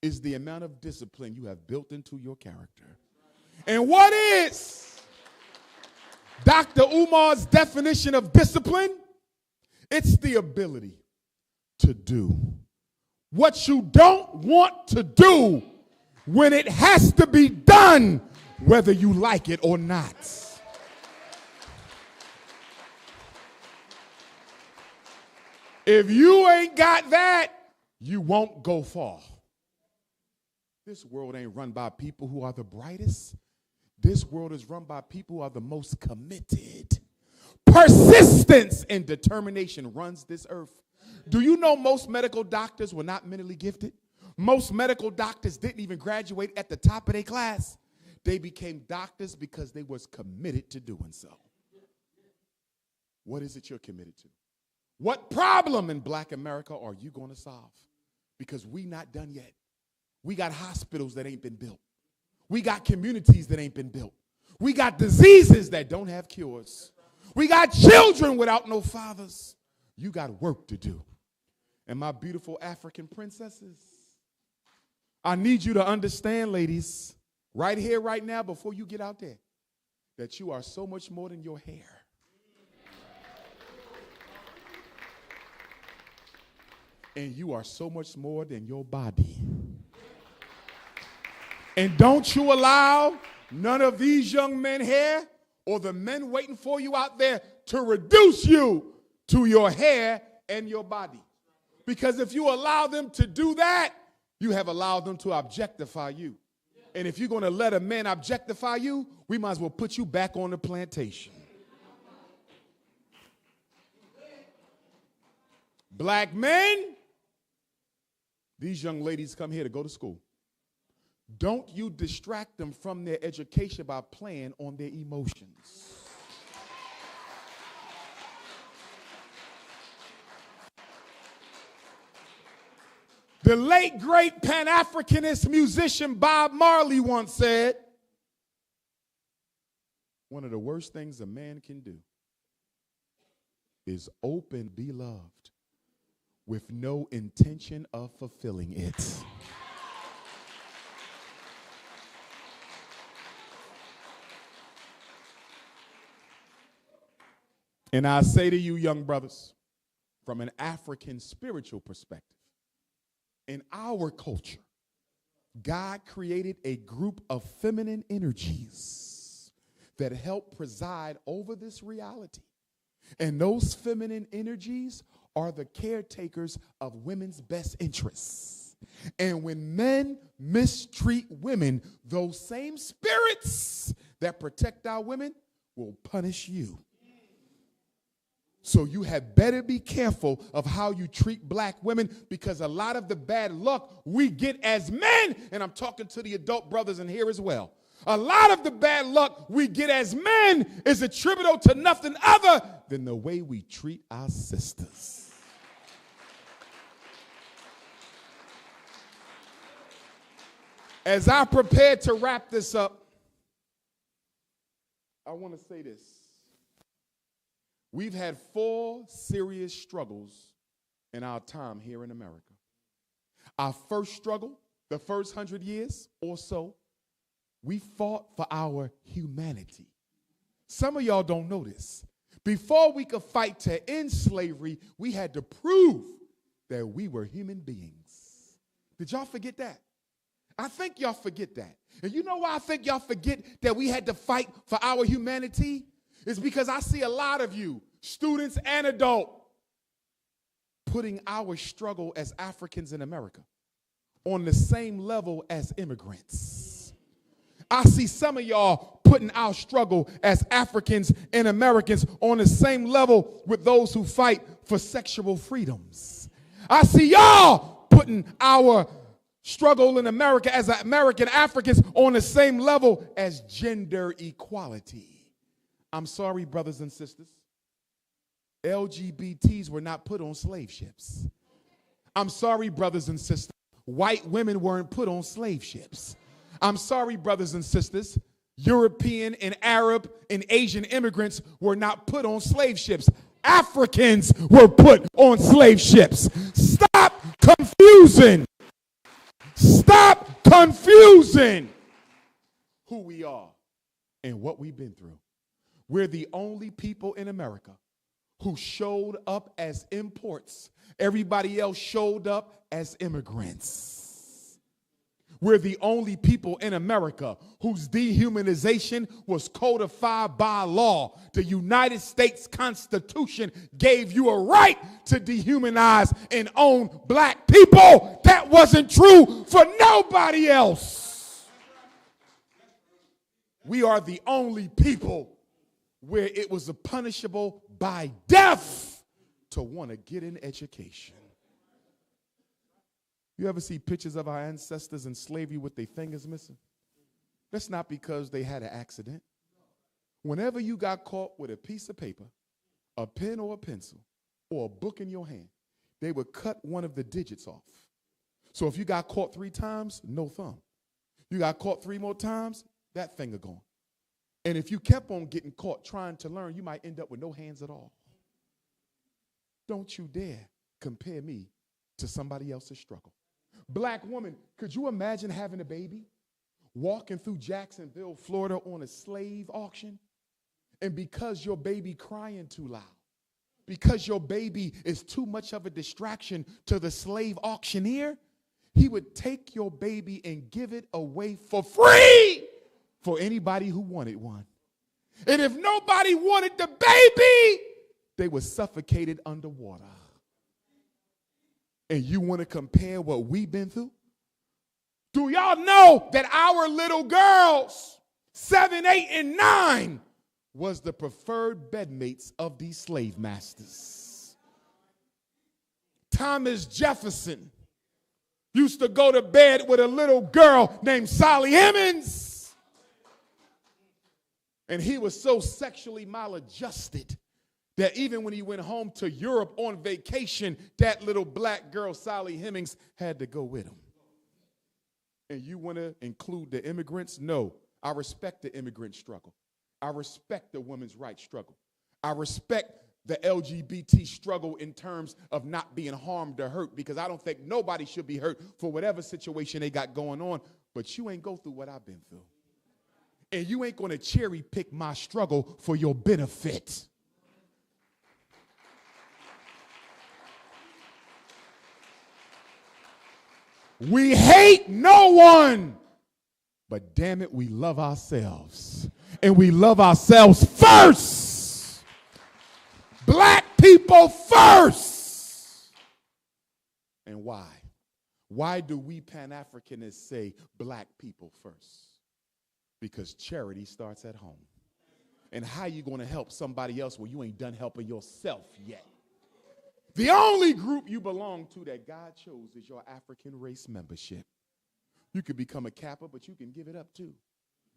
is the amount of discipline you have built into your character. And what is Dr. Umar's definition of discipline? It's the ability to do what you don't want to do when it has to be done, whether you like it or not. If you ain't got that, you won't go far. This world ain't run by people who are the brightest. This world is run by people who are the most committed. Persistence and determination runs this earth. Do you know most medical doctors were not mentally gifted? Most medical doctors didn't even graduate at the top of their class. They became doctors because they was committed to doing so. What is it you're committed to? What problem in Black America are you going to solve? because we not done yet. We got hospitals that ain't been built. We got communities that ain't been built. We got diseases that don't have cures. We got children without no fathers. You got work to do. And my beautiful African princesses, I need you to understand, ladies, right here, right now, before you get out there, that you are so much more than your hair. And you are so much more than your body. And don't you allow none of these young men here or the men waiting for you out there to reduce you to your hair and your body. Because if you allow them to do that, you have allowed them to objectify you. And if you're going to let a man objectify you, we might as well put you back on the plantation. Black men, these young ladies come here to go to school. Don't you distract them from their education by playing on their emotions. The late, great Pan-Africanist musician Bob Marley once said, one of the worst things a man can do is open, be loved, with no intention of fulfilling it. And I say to you, young brothers, from an African spiritual perspective, in our culture, God created a group of feminine energies that help preside over this reality. And those feminine energies are the caretakers of women's best interests. And when men mistreat women, those same spirits that protect our women will punish you. So you had better be careful of how you treat black women, because a lot of the bad luck we get as men, and I'm talking to the adult brothers in here as well, a lot of the bad luck we get as men is attributable to nothing other than the way we treat our sisters. As I prepare to wrap this up, I want to say this. We've had 4 serious struggles in our time here in America. Our first struggle, the first 100 years or so, we fought for our humanity. Some of y'all don't know this. Before we could fight to end slavery, we had to prove that we were human beings. Did y'all forget that? I think y'all forget that. And you know why I think y'all forget that we had to fight for our humanity? It's because I see a lot of you, students and adults, putting our struggle as Africans in America on the same level as immigrants. I see some of y'all putting our struggle as Africans and Americans on the same level with those who fight for sexual freedoms. I see y'all putting our struggle in America as American Africans on the same level as gender equality. I'm sorry, brothers and sisters. LGBTs were not put on slave ships. I'm sorry, brothers and sisters. White women weren't put on slave ships. I'm sorry, brothers and sisters. European and Arab and Asian immigrants were not put on slave ships. Africans were put on slave ships. Stop confusing. Stop confusing who we are and what we've been through. We're the only people in America who showed up as imports. Everybody else showed up as immigrants. We're the only people in America whose dehumanization was codified by law. The United States Constitution gave you a right to dehumanize and own black people. That wasn't true for nobody else. We are the only people where it was punishable by death to want to get an education. You ever see pictures of our ancestors in slavery with their fingers missing? That's not because they had an accident. Whenever you got caught with a piece of paper, a pen or a pencil, or a book in your hand, they would cut one of the digits off. So if you got caught 3 times, no thumb. You got caught 3 more times, that finger gone. And if you kept on getting caught trying to learn, you might end up with no hands at all. Don't you dare compare me to somebody else's struggle. Black woman, could you imagine having a baby, walking through Jacksonville, Florida on a slave auction? And because your baby crying too loud, because your baby is too much of a distraction to the slave auctioneer, he would take your baby and give it away for free for anybody who wanted one. And if nobody wanted the baby, they were suffocated underwater. And you want to compare what we've been through? Do y'all know that our little girls, 7, 8, and 9, was the preferred bedmates of these slave masters? Thomas Jefferson used to go to bed with a little girl named Sally Hemings. And he was so sexually maladjusted that even when he went home to Europe on vacation, that little black girl, Sally Hemings, had to go with him. And you want to include the immigrants? No, I respect the immigrant struggle. I respect the women's rights struggle. I respect the LGBT struggle in terms of not being harmed or hurt, because I don't think nobody should be hurt for whatever situation they got going on. But you ain't go through what I've been through. And you ain't going to cherry pick my struggle for your benefit. We hate no one, but damn it, we love ourselves. And we love ourselves first. Black people first. And why? Why do we Pan-Africanists say black people first? Because charity starts at home. And how you going to help somebody else when you ain't done helping yourself yet? The only group you belong to that God chose is your African race membership. You could become a Kappa, but you can give it up too.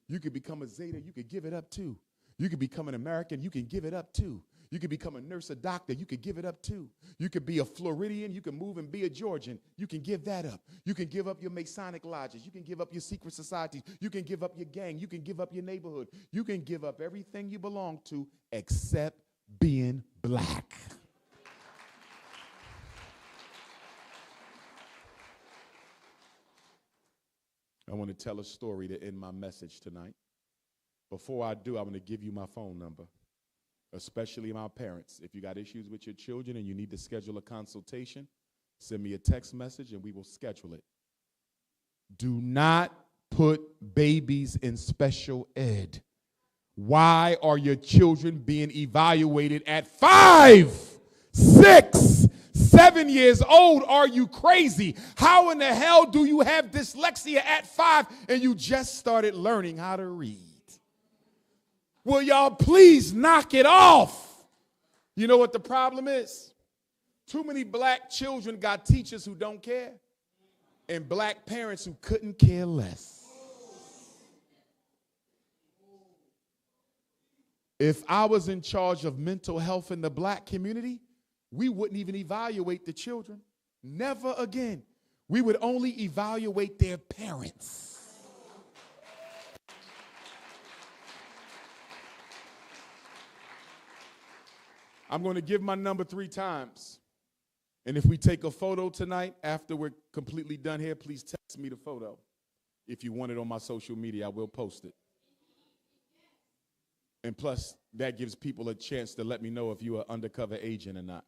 You could become a Zeta, you could give it up too. You could become an American, you can give it up too. You could become a nurse, a doctor, you could give it up too. You could be a Floridian, you can move and be a Georgian, you can give that up. You can give up your Masonic lodges, you can give up your secret societies, you can give up your gang, you can give up your neighborhood. You can give up everything you belong to except being black. I want to tell a story to end my message tonight. Before I do, I want to give you my phone number, especially my parents. If you got issues with your children and you need to schedule a consultation, send me a text message and we will schedule it. Do not put babies in special ed. Why are your children being evaluated at 5, 6, 7 years old? Are you crazy? How in the hell do you have dyslexia at 5 and you just started learning how to read? Will y'all please knock it off? You know what the problem is? Too many black children got teachers who don't care and black parents who couldn't care less. If I was in charge of mental health in the black community, we wouldn't even evaluate the children. Never again. We would only evaluate their parents. I'm going to give my number 3 times. And if we take a photo tonight, after we're completely done here, please text me the photo. If you want it on my social media, I will post it. And plus, that gives people a chance to let me know if you're an undercover agent or not.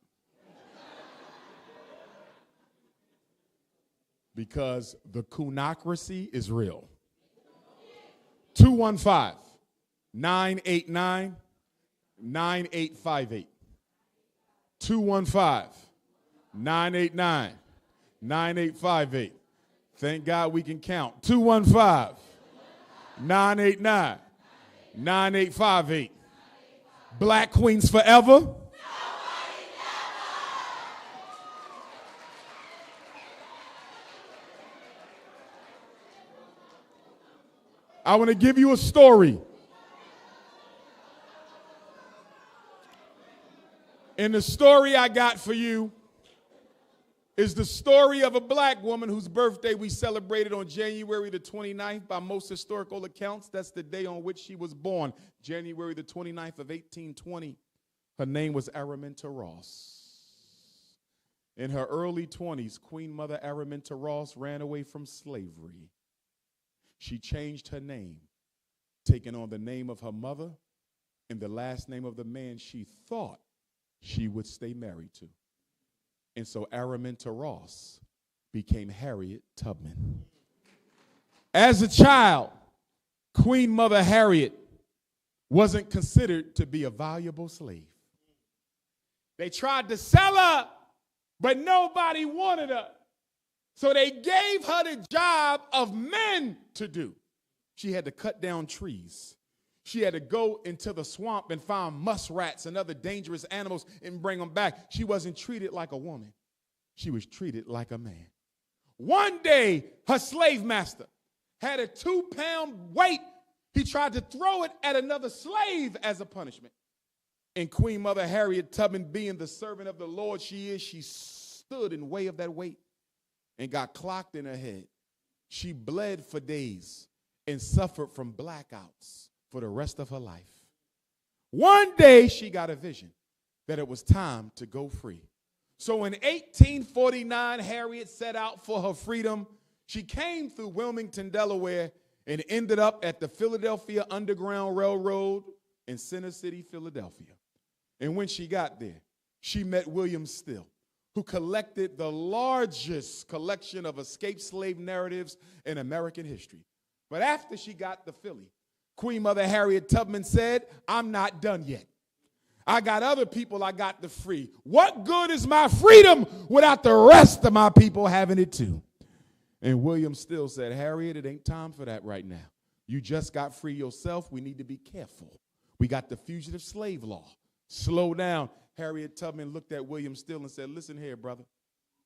Because the coonocracy is real. 215-989-9858. 215-989-9858. Thank God we can count. 215-989-9858. Black Queens forever. I want to give you a story. And the story I got for you is the story of a black woman whose birthday we celebrated on January the 29th. By most historical accounts, that's the day on which she was born, January the 29th of 1820. Her name was Araminta Ross. In her early 20s, Queen Mother Araminta Ross ran away from slavery. She changed her name, taking on the name of her mother and the last name of the man she thought she would stay married to. And so Araminta Ross became Harriet Tubman. As a child, Queen Mother Harriet wasn't considered to be a valuable slave. They tried to sell her, but nobody wanted her. So they gave her the job of men to do. She had to cut down trees. She had to go into the swamp and find muskrats and other dangerous animals and bring them back. She wasn't treated like a woman. She was treated like a man. One day, her slave master had a 2-pound weight. He tried to throw it at another slave as a punishment. And Queen Mother Harriet Tubman, being the servant of the Lord she is, she stood in way of that weight and got clocked in her head. She bled for days and suffered from blackouts for the rest of her life. One day she got a vision that it was time to go free. So in 1849, Harriet set out for her freedom. She came through Wilmington, Delaware, and ended up at the Philadelphia Underground Railroad in Center City, Philadelphia. And when she got there, she met William Still, who collected the largest collection of escaped slave narratives in American history. But after she got to Philly, Queen Mother Harriet Tubman said, I'm not done yet. I got other people I got to free. What good is my freedom without the rest of my people having it too? And William Still said, Harriet, it ain't time for that right now. You just got free yourself. We need to be careful. We got the fugitive slave law. Slow down. Harriet Tubman looked at William Still and said, listen here, brother.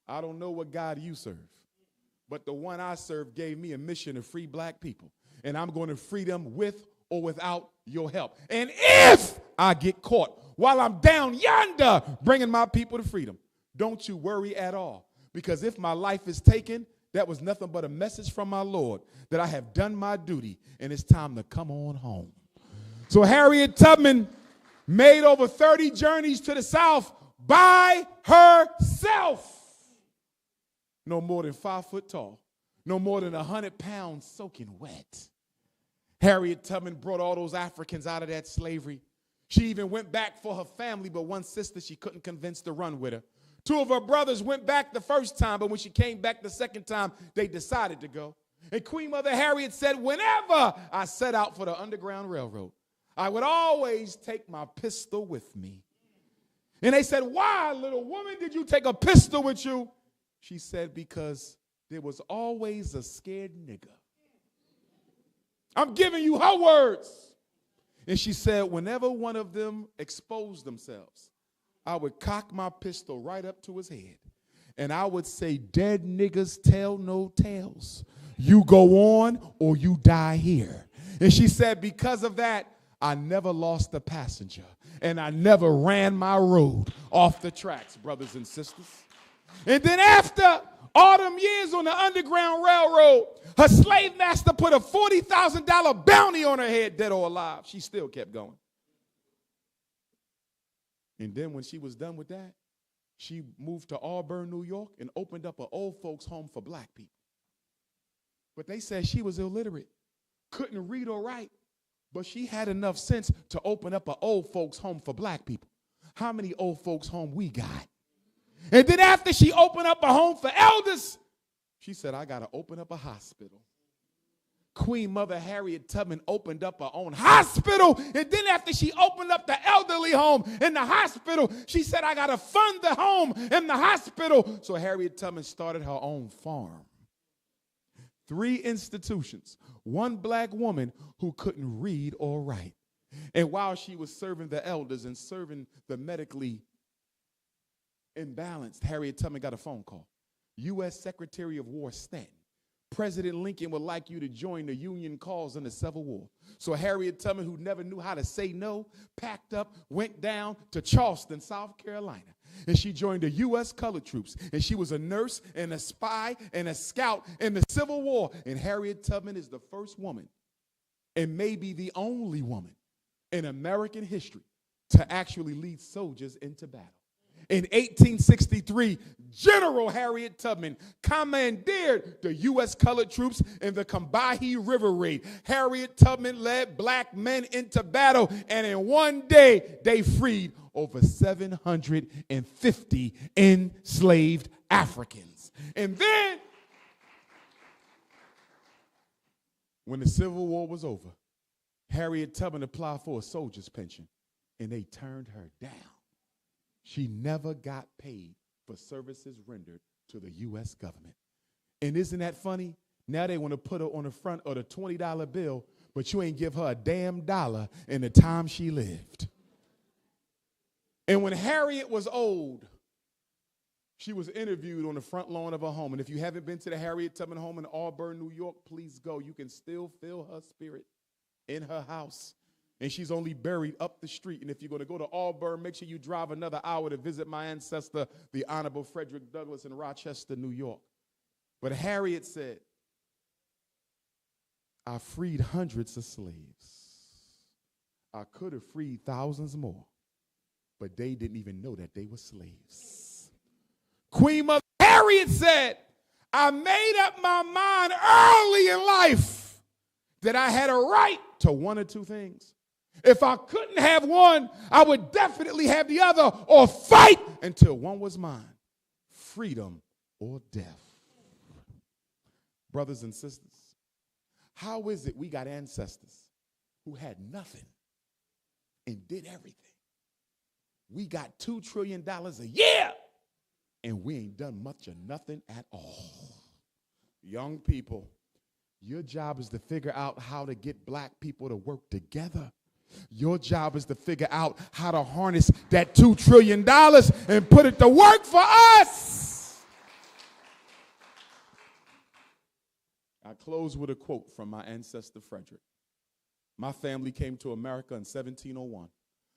I don't know what God you serve, but the one I serve gave me a mission to free black people. And I'm going to free them with or without your help. And if I get caught while I'm down yonder bringing my people to freedom, don't you worry at all. Because if my life is taken, that was nothing but a message from my Lord that I have done my duty and it's time to come on home. So Harriet Tubman made over 30 journeys to the South by herself. No more than 5 foot tall. No more than 100 pounds soaking wet. Harriet Tubman brought all those Africans out of that slavery. She even went back for her family, but one sister she couldn't convince to run with her. 2 of her brothers went back the first time, but when she came back the second time, they decided to go. And Queen Mother Harriet said, whenever I set out for the Underground Railroad, I would always take my pistol with me. And they said, why, little woman, did you take a pistol with you? She said, because there was always a scared nigger. I'm giving you her words. And she said, whenever one of them exposed themselves, I would cock my pistol right up to his head. And I would say, dead niggas tell no tales. You go on or you die here. And she said, because of that, I never lost a passenger. And I never ran my road off the tracks, brothers and sisters. And then after all them years on the Underground Railroad, her slave master put a $40,000 bounty on her head, dead or alive. She still kept going. And then when she was done with that, she moved to Auburn, New York, and opened up an old folks home for black people. But they said she was illiterate, couldn't read or write, but she had enough sense to open up an old folks home for black people. How many old folks home we got? And then after she opened up a home for elders, she said, I got to open up a hospital. Queen Mother Harriet Tubman opened up her own hospital. And then after she opened up the elderly home and the hospital, she said, I got to fund the home and the hospital. So Harriet Tubman started her own farm. 3 institutions, 1 black woman who couldn't read or write. And while she was serving the elders and serving the medically imbalanced, Harriet Tubman got a phone call. U.S. Secretary of War Stanton President Lincoln would like you to join the Union cause in the Civil War. So Harriet Tubman, who never knew how to say no, packed up, went down to Charleston, South Carolina. And she joined the U.S. colored troops. And she was a nurse and a spy and a scout in the Civil War. And Harriet Tubman is the first woman, and maybe the only woman in American history, to actually lead soldiers into battle. In 1863, General Harriet Tubman commandeered the U.S. colored troops in the Combahee River Raid. Harriet Tubman led black men into battle, and in one day, they freed over 750 enslaved Africans. And then, when the Civil War was over, Harriet Tubman applied for a soldier's pension, and they turned her down. She never got paid for services rendered to the U.S. government. And isn't that funny? Now they want to put her on the front of the $20 bill, but you ain't give her a damn dollar in the time she lived. And when Harriet was old, she was interviewed on the front lawn of her home. And if you haven't been to the Harriet Tubman home in Auburn, New York, please go. You can still feel her spirit in her house. And she's only buried up the street. And if you're going to go to Auburn, make sure you drive another hour to visit my ancestor, the Honorable Frederick Douglass, in Rochester, New York. But Harriet said, I freed hundreds of slaves. I could have freed thousands more, but they didn't even know that they were slaves. Queen Mother Harriet said, I made up my mind early in life that I had a right to one or two things. If I couldn't have one, I would definitely have the other, or fight until one was mine. Freedom or death. Brothers and sisters, how is it we got ancestors who had nothing and did everything? We got $2 trillion a year, and we ain't done much of nothing at all. Young people, your job is to figure out how to get black people to work together. Your job is to figure out how to harness that $2 trillion and put it to work for us. I close with a quote from my ancestor Frederick. My family came to America in 1701.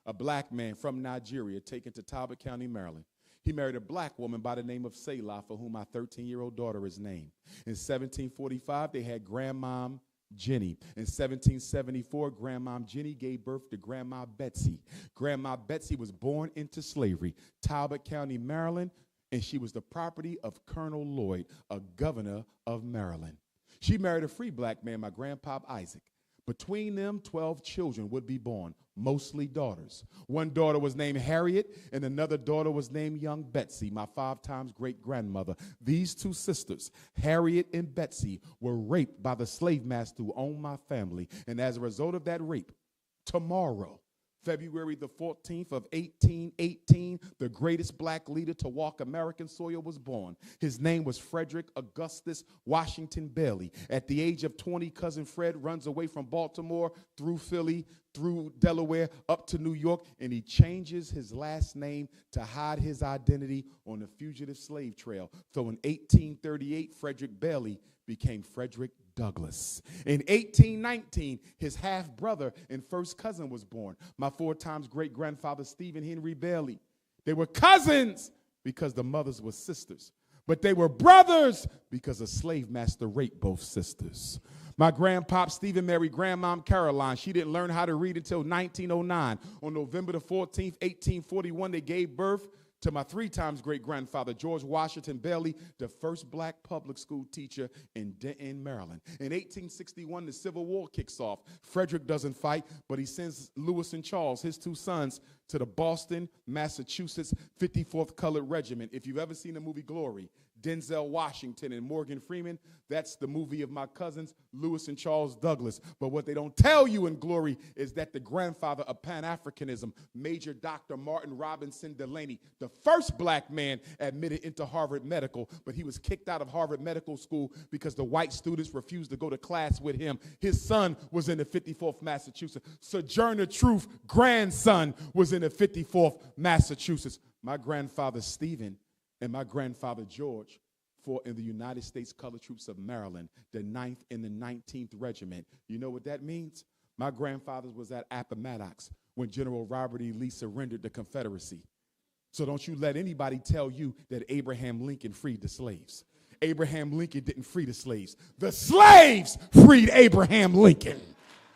A black man from Nigeria taken to Talbot County, Maryland. He married a black woman by the name of Selah, for whom my 13-year-old daughter is named. In 1745, they had Grandmom Jenny. In 1774, Grandmom Jenny gave birth to Grandma Betsy. Grandma Betsy was born into slavery, Talbot County, Maryland, and she was the property of Colonel Lloyd, a governor of Maryland. She married a free black man, my grandpa Isaac. Between them, 12 children would be born, mostly daughters. One daughter was named Harriet, and another daughter was named young Betsy, my 5 times great-grandmother. These two sisters, Harriet and Betsy, were raped by the slave master who owned my family. And as a result of that rape, tomorrow, February the 14th of 1818, the greatest black leader to walk American soil was born. His name was Frederick Augustus Washington Bailey. At the age of 20, Cousin Fred runs away from Baltimore, through Philly, through Delaware, up to New York, and he changes his last name to hide his identity on the fugitive slave trail. So in 1838, Frederick Bailey became Frederick Douglass. In 1819, his half-brother and first cousin was born, my 4 times great-grandfather Stephen Henry Bailey. They were cousins because the mothers were sisters, but they were brothers because a slave master raped both sisters. My grandpop Stephen married Grandmom Caroline. She didn't learn how to read until 1909. On November the 14th, 1841, they gave birth to my 3 times great-grandfather, George Washington Bailey, the first black public school teacher in Denton, Maryland. In 1861, the Civil War kicks off. Frederick doesn't fight, but he sends Lewis and Charles, his 2 sons, to the Boston, Massachusetts 54th Colored Regiment. If you've ever seen the movie Glory, Denzel Washington and Morgan Freeman, that's the movie of my cousins, Lewis and Charles Douglas. But what they don't tell you in Glory is that the grandfather of Pan-Africanism, Major Dr. Martin Robinson Delaney, the first black man admitted into Harvard Medical, but he was kicked out of Harvard Medical School because the white students refused to go to class with him. His son was in the 54th Massachusetts. Sojourner Truth, grandson, was in the 54th Massachusetts. My grandfather Stephen and my grandfather George fought in the United States Colored Troops of Maryland, the 9th and the 19th Regiment. You know what that means? My grandfather was at Appomattox when General Robert E. Lee surrendered the Confederacy. So don't you let anybody tell you that Abraham Lincoln freed the slaves. Abraham Lincoln didn't free the slaves. The slaves freed Abraham Lincoln.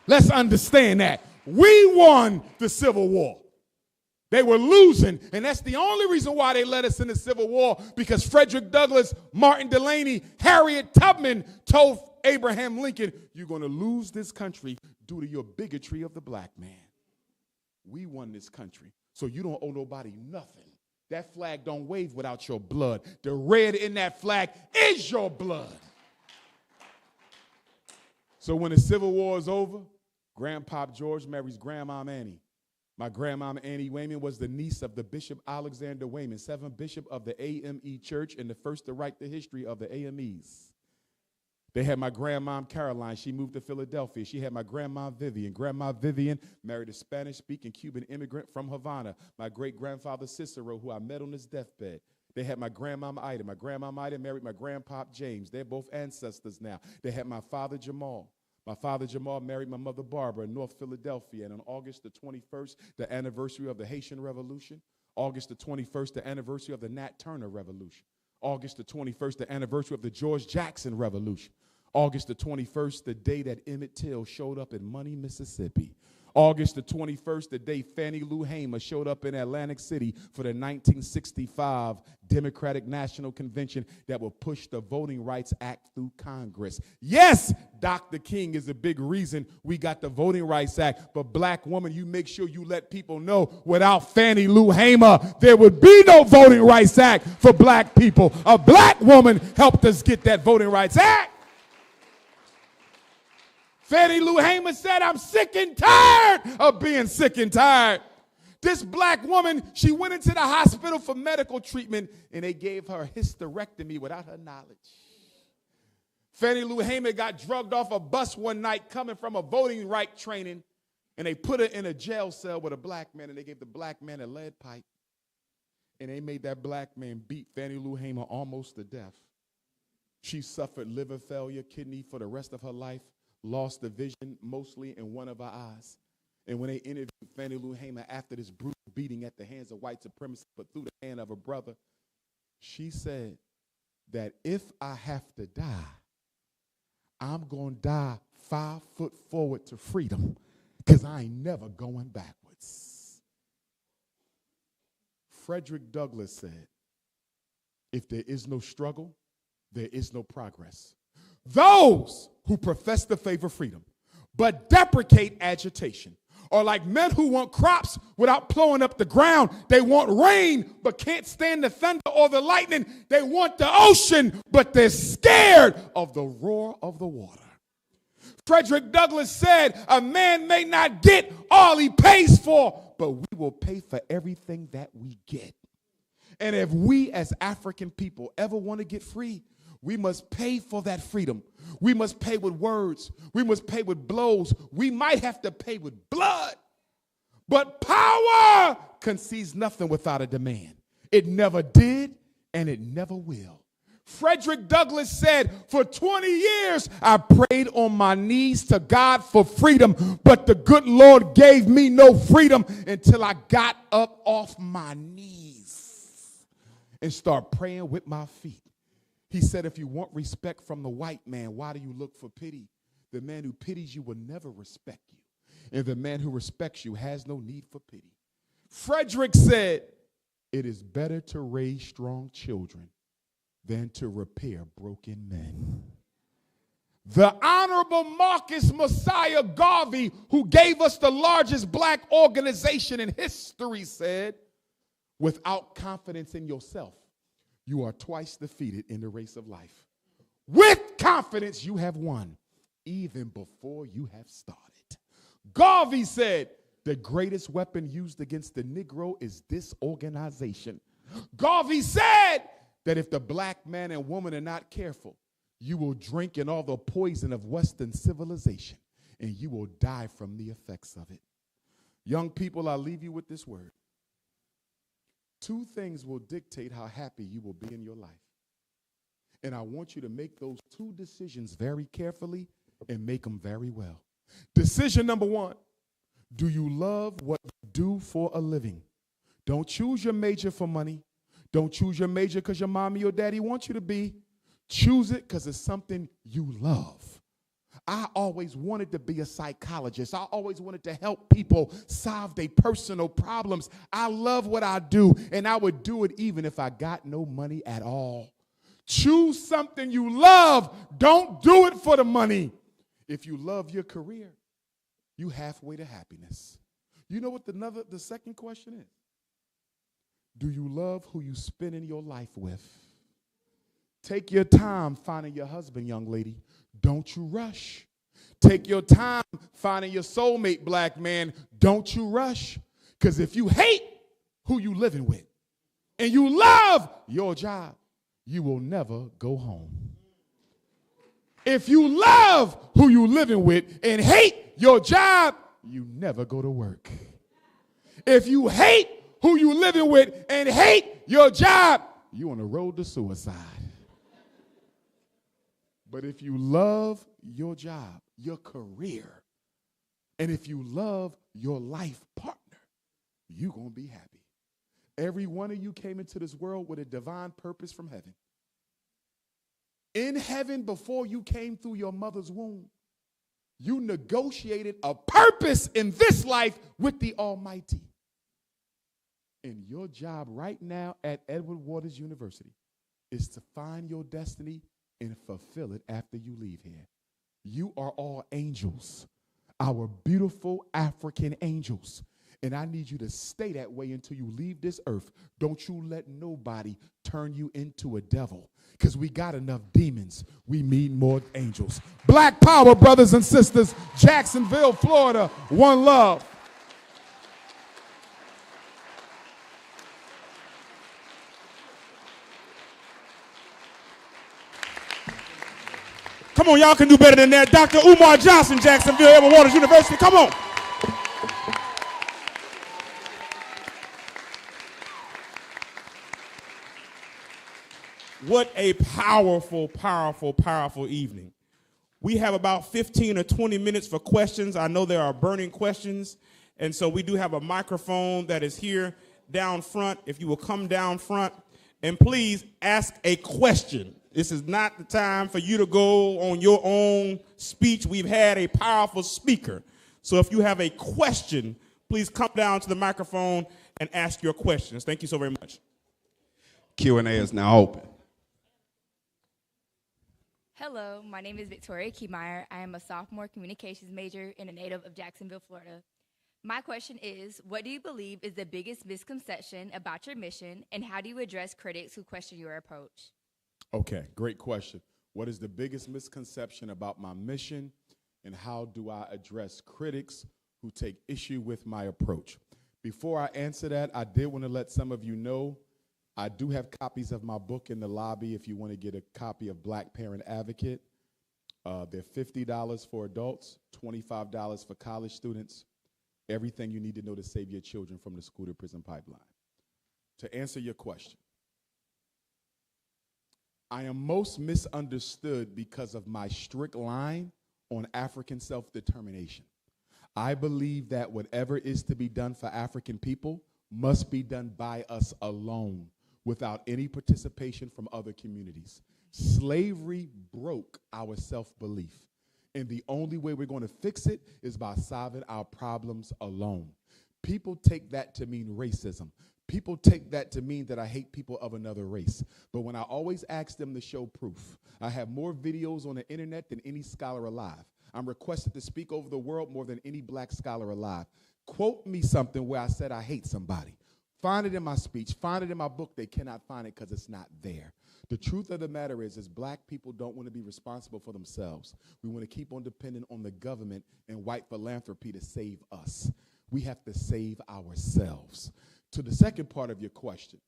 Let's understand that. We won the Civil War. They were losing, and that's the only reason why they led us in the Civil War, because Frederick Douglass, Martin Delany, Harriet Tubman told Abraham Lincoln, you're going to lose this country due to your bigotry of the black man. We won this country, so you don't owe nobody nothing. That flag don't wave without your blood. The red in that flag is your blood. So when the Civil War is over, Grandpop George marries Grandmom Annie. My grandmama Annie Wayman was the niece of the Bishop Alexander Wayman, 7th Bishop of the AME Church and the first to write the history of the AMEs. They had my grandmom Caroline. She moved to Philadelphia. She had my grandma Vivian. Grandma Vivian married a Spanish-speaking Cuban immigrant from Havana. My great-grandfather Cicero, who I met on his deathbed. They had my grandmama Ida. My grandmama Ida married my grandpop James. They're both ancestors now. They had my father Jamal. My father Jamal married my mother Barbara in North Philadelphia. And on August the 21st, the anniversary of the Haitian Revolution. August the 21st, the anniversary of the Nat Turner Revolution. August the 21st, the anniversary of the George Jackson Revolution. August the 21st, the day that Emmett Till showed up in Money, Mississippi. August the 21st, the day Fannie Lou Hamer showed up in Atlantic City for the 1965 Democratic National Convention that will push the Voting Rights Act through Congress. Yes, Dr. King is a big reason we got the Voting Rights Act, but black woman, you make sure you let people know without Fannie Lou Hamer, there would be no Voting Rights Act for black people. A black woman helped us get that Voting Rights Act. Fannie Lou Hamer said, I'm sick and tired of being sick and tired. This black woman, she went into the hospital for medical treatment, and they gave her a hysterectomy without her knowledge. Fannie Lou Hamer got drugged off a bus one night coming from a voting right training, and they put her in a jail cell with a black man, and they gave the black man a lead pipe, and they made that black man beat Fannie Lou Hamer almost to death. She suffered liver failure, kidney for the rest of her life. Lost the vision mostly in one of her eyes. And when they interviewed Fannie Lou Hamer after this brutal beating at the hands of white supremacy, but through the hand of her brother, she said that if I have to die, I'm going to die 5 foot forward to freedom, because I ain't never going backwards. Frederick Douglass said, if there is no struggle, there is no progress. Those who profess to favor freedom but deprecate agitation are like men who want crops without plowing up the ground. They want rain but can't stand the thunder or the lightning. They want the ocean but they're scared of the roar of the water. Frederick Douglass said, a man may not get all he pays for, but we will pay for everything that we get. And if we as African people ever want to get free, we must pay for that freedom. We must pay with words. We must pay with blows. We might have to pay with blood. But power concedes nothing without a demand. It never did, and it never will. Frederick Douglass said, for 20 years, I prayed on my knees to God for freedom, but the good Lord gave me no freedom until I got up off my knees and started praying with my feet. He said, if you want respect from the white man, why do you look for pity? The man who pities you will never respect you. And the man who respects you has no need for pity. Frederick said, it is better to raise strong children than to repair broken men. The Honorable Marcus Messiah Garvey, who gave us the largest black organization in history, said, without confidence in yourself, you are twice defeated in the race of life. With confidence, you have won, even before you have started. Garvey said, the greatest weapon used against the Negro is disorganization. Garvey said that if the black man and woman are not careful, you will drink in all the poison of Western civilization, and you will die from the effects of it. Young people, I'll leave you with this word. 2 things will dictate how happy you will be in your life. And I want you to make those two decisions very carefully and make them very well. Decision number one, do you love what you do for a living? Don't choose your major for money. Don't choose your major because your mommy or daddy wants you to be. Choose it because it's something you love. I always wanted to be a psychologist. I always wanted to help people solve their personal problems. I love what I do, and I would do it even if I got no money at all. Choose something you love. Don't do it for the money. If you love your career, you halfway to happiness. You know what the second question is? Do you love who you spend in your life with? Take your time finding your husband, young lady. Don't you rush. Take your time finding your soulmate, black man. Don't you rush. Because if you hate who you living with and you love your job, you will never go home. If you love who you living with and hate your job, you never go to work. If you hate who you living with and hate your job, you on the road to suicide. But if you love your job, your career, and if you love your life partner, you're going to be happy. Every one of you came into this world with a divine purpose from heaven. In heaven, before you came through your mother's womb, you negotiated a purpose in this life with the Almighty. And your job right now at Edward Waters University is to find your destiny and fulfill it after you leave here. You are all angels, our beautiful African angels. And I need you to stay that way until you leave this earth. Don't you let nobody turn you into a devil, because we got enough demons. We need more angels. Black power, brothers and sisters. Jacksonville, Florida, one love. Come on, y'all can do better than that. Dr. Umar Johnson, Jacksonville, Edward Waters University. Come on. What a powerful, powerful, powerful evening. We have about 15 or 20 minutes for questions. I know there are burning questions, and so we do have a microphone that is here down front. If you will come down front, and please ask a question. This is not the time for you to go on your own speech. We've had a powerful speaker. So if you have a question, please come down to the microphone and ask your questions. Thank you so very much. Q&A is now open. Hello, my name is Victoria Keymeyer. I am a sophomore communications major and a native of Jacksonville, Florida. My question is, what do you believe is the biggest misconception about your mission, and how do you address critics who question your approach? Okay, great question. What is the biggest misconception about my mission, and how do I address critics who take issue with my approach? Before I answer that, I did want to let some of you know I do have copies of my book in the lobby if you want to get a copy of Black Parent Advocate. They're $50 for adults, $25 for college students. Everything you need to know to save your children from the school to prison pipeline. To answer your question, I am most misunderstood because of my strict line on African self-determination. I believe that whatever is to be done for African people must be done by us alone, without any participation from other communities. Slavery broke our self-belief, and the only way we're going to fix it is by solving our problems alone. People take that to mean racism. People take that to mean that I hate people of another race. But when I always ask them to show proof, I have more videos on the internet than any scholar alive. I'm requested to speak over the world more than any black scholar alive. Quote me something where I said I hate somebody. Find it in my speech. Find it in my book. They cannot find it because it's not there. The truth of the matter is black people don't want to be responsible for themselves. We want to keep on depending on the government and white philanthropy to save us. We have to save ourselves. To the second part of your question,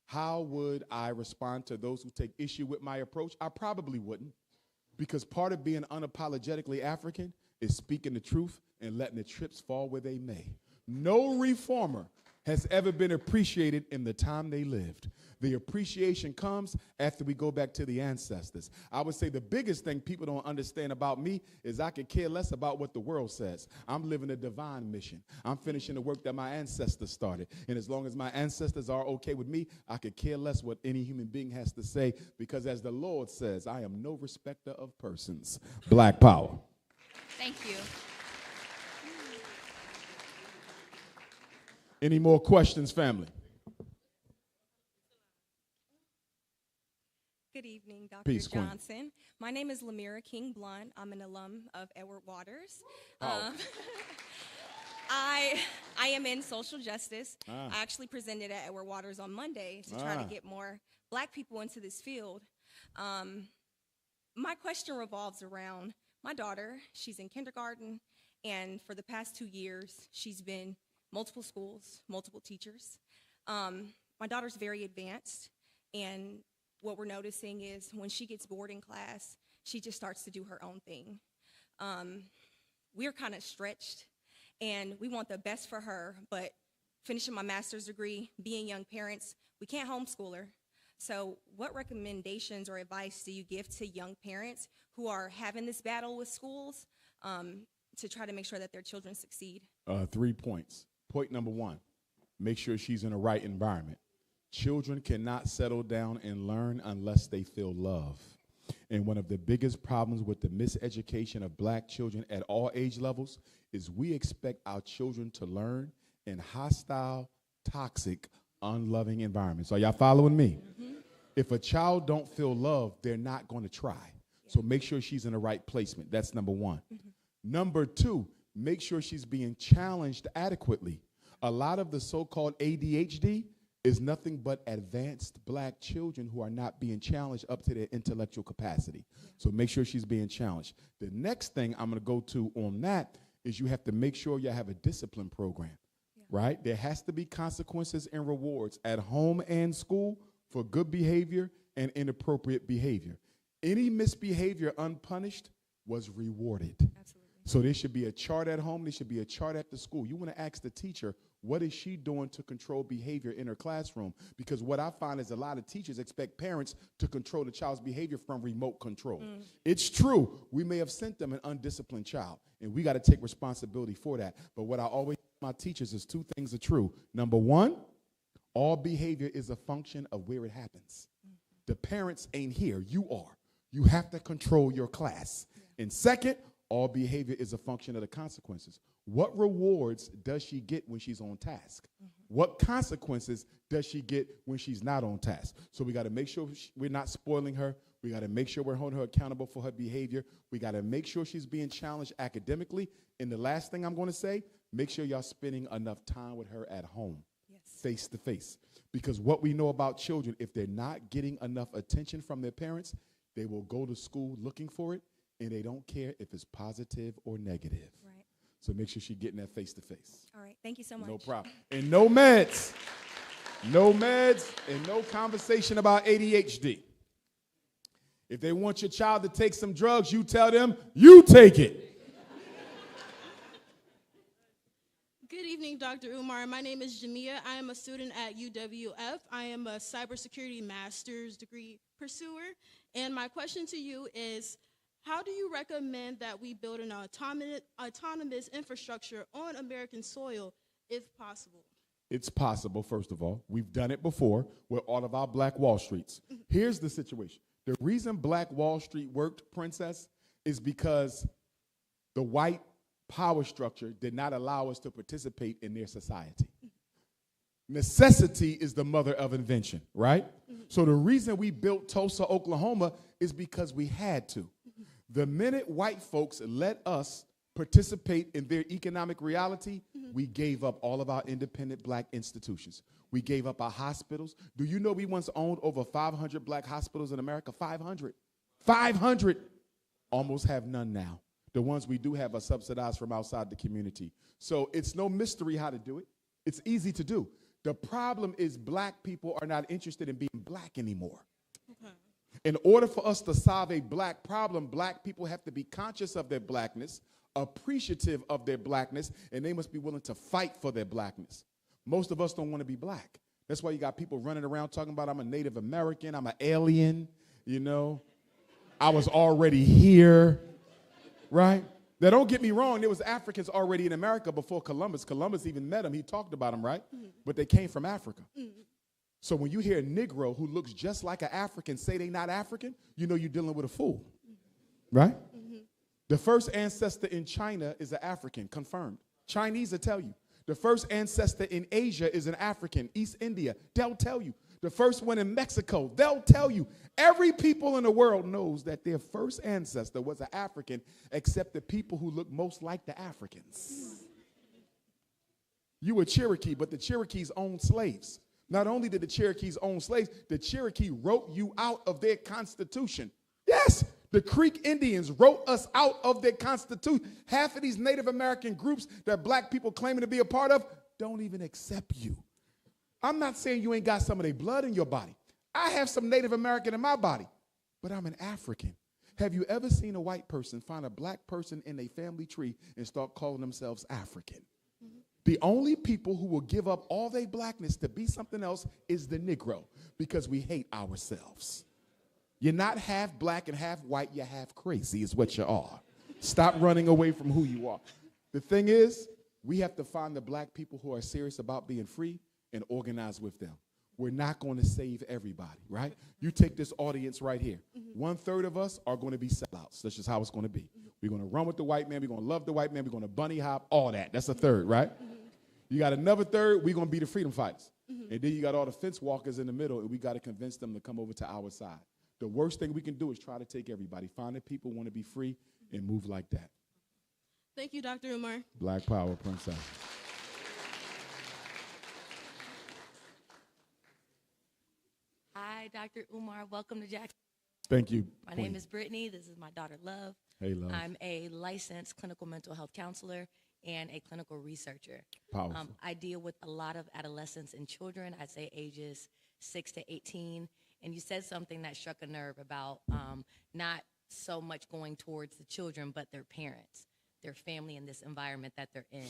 how would I respond to those who take issue with my approach? I probably wouldn't, because part of being unapologetically African is speaking the truth and letting the chips fall where they may. No reformer has ever been appreciated in the time they lived. The appreciation comes after we go back to the ancestors. I would say the biggest thing people don't understand about me is I could care less about what the world says. I'm living a divine mission. I'm finishing the work that my ancestors started. And as long as my ancestors are okay with me, I could care less what any human being has to say, because as the Lord says, I am no respecter of persons. Black power. Thank you. Any more questions, family? Good evening, Dr. Peace, Queen. Johnson. My name is Lamira King Blunt. I'm an alum of Edward Waters. Oh. I am in social justice. Ah. I actually presented at Edward Waters on Monday to try to get more black people into this field. My question revolves around my daughter. She's in kindergarten, and for the past 2 years, she's been multiple schools, multiple teachers. My daughter's very advanced, and what we're noticing is when she gets bored in class, she just starts to do her own thing. We're kind of stretched, and we want the best for her, but finishing my master's degree, being young parents, we can't homeschool her. So what recommendations or advice do you give to young parents who are having this battle with schools to try to make sure that their children succeed? 3 points. Point number 1, make sure she's in the right environment. Children cannot settle down and learn unless they feel love. And one of the biggest problems with the miseducation of black children at all age levels is we expect our children to learn in hostile, toxic, unloving environments. Are y'all following me? Mm-hmm. If a child don't feel love, they're not going to try. Yeah. So make sure she's in the right placement. That's number 1. Mm-hmm. Number 2, make sure she's being challenged adequately. A lot of the so-called ADHD is nothing but advanced black children who are not being challenged up to their intellectual capacity. Yeah. So make sure she's being challenged. The next thing I'm going to go to on that is you have to make sure you have a discipline program, right? There has to be consequences and rewards at home and school for good behavior and inappropriate behavior. Any misbehavior unpunished was rewarded. Absolutely. So there should be a chart at home. There should be a chart at the school. You want to ask the teacher, what is she doing to control behavior in her classroom? Because what I find is a lot of teachers expect parents to control the child's behavior from remote control. It's true. We may have sent them an undisciplined child, and we got to take responsibility for that. But what I always tell my teachers is 2 things are true. Number 1, all behavior is a function of where it happens. The parents ain't here. You are. You have to control your class. And second, all behavior is a function of the consequences. What rewards does she get when she's on task? What consequences does she get when she's not on task? So we got to make sure we're not spoiling her. We got to make sure we're holding her accountable for her behavior. We got to make sure she's being challenged academically. And the last thing I'm going to say, make sure y'all spending enough time with her at home, face to face. Because what we know about children, if they're not getting enough attention from their parents, they will go to school looking for it, and they don't care if it's positive or negative. Right. So make sure she's getting that face-to-face. All right. Thank you so much. No problem. And no meds. No meds and no conversation about ADHD. If they want your child to take some drugs, you tell them, you take it. Good evening, Dr. Umar. My name is Jamia. I am a student at UWF. I am a cybersecurity master's degree pursuer. And my question to you is, how do you recommend that we build an autonomous infrastructure on American soil, if possible? It's possible, first of all. We've done it before with all of our Black Wall Streets. Here's the situation. The reason Black Wall Street worked, Princess, is because the white power structure did not allow us to participate in their society. Necessity is the mother of invention, right? So the reason we built Tulsa, Oklahoma is because we had to. The minute white folks let us participate in their economic reality, we gave up all of our independent black institutions. We gave up our hospitals. Do you know we once owned over 500 black hospitals in America? 500. 500. Almost have none now. The ones we do have are subsidized from outside the community. So it's no mystery how to do it. It's easy to do. The problem is black people are not interested in being black anymore. Okay. In order for us to solve a black problem, black people have to be conscious of their blackness, appreciative of their blackness, and they must be willing to fight for their blackness. Most of us don't want to be black. That's why you got people running around talking about I'm a Native American, I'm an alien, you know. I was already here, right? Now, don't get me wrong. There was Africans already in America before Columbus. Columbus even met them. He talked about them, right? But they came from Africa. So when you hear a Negro who looks just like an African say they not African, you know you're dealing with a fool, right? The first ancestor in China is an African, confirmed. Chinese will tell you. The first ancestor in Asia is an African, East India. They'll tell you. The first one in Mexico, they'll tell you. Every people in the world knows that their first ancestor was an African, except the people who look most like the Africans. You were Cherokee, but the Cherokees owned slaves. Not only did the Cherokees own slaves, the Cherokee wrote you out of their constitution. Yes, the Creek Indians wrote us out of their constitution. Half of these Native American groups that black people claiming to be a part of don't even accept you. I'm not saying you ain't got some of their blood in your body. I have some Native American in my body, but I'm an African. Have you ever seen a white person find a black person in a family tree and start calling themselves African? The only people who will give up all their blackness to be something else is the Negro, because we hate ourselves. You're not half black and half white, you're half crazy is what you are. Stop running away from who you are. The thing is, we have to find the black people who are serious about being free and organize with them. We're not going to save everybody, right? You take this audience right here. 1/3 of us are going to be sellouts. That's just how it's going to be. We're going to run with the white man. We're going to love the white man. We're going to bunny hop, all that. That's a third, right? You got another third, we're going to be the freedom fighters. And then you got all the fence walkers in the middle, and we got to convince them to come over to our side. The worst thing we can do is try to take everybody. Find the people who want to be free and move like that. Thank you, Dr. Umar. Black power, princess. Hi, Dr. Umar. Welcome to Jackson. Thank you. My name is Brittany. This is my daughter, Love. Hey, Love. I'm a licensed clinical mental health counselor and a clinical researcher. Powerful. I deal with a lot of adolescents and children, I'd say ages 6 to 18. And you said something that struck a nerve about not so much going towards the children, but their parents, their family, and this environment that they're in.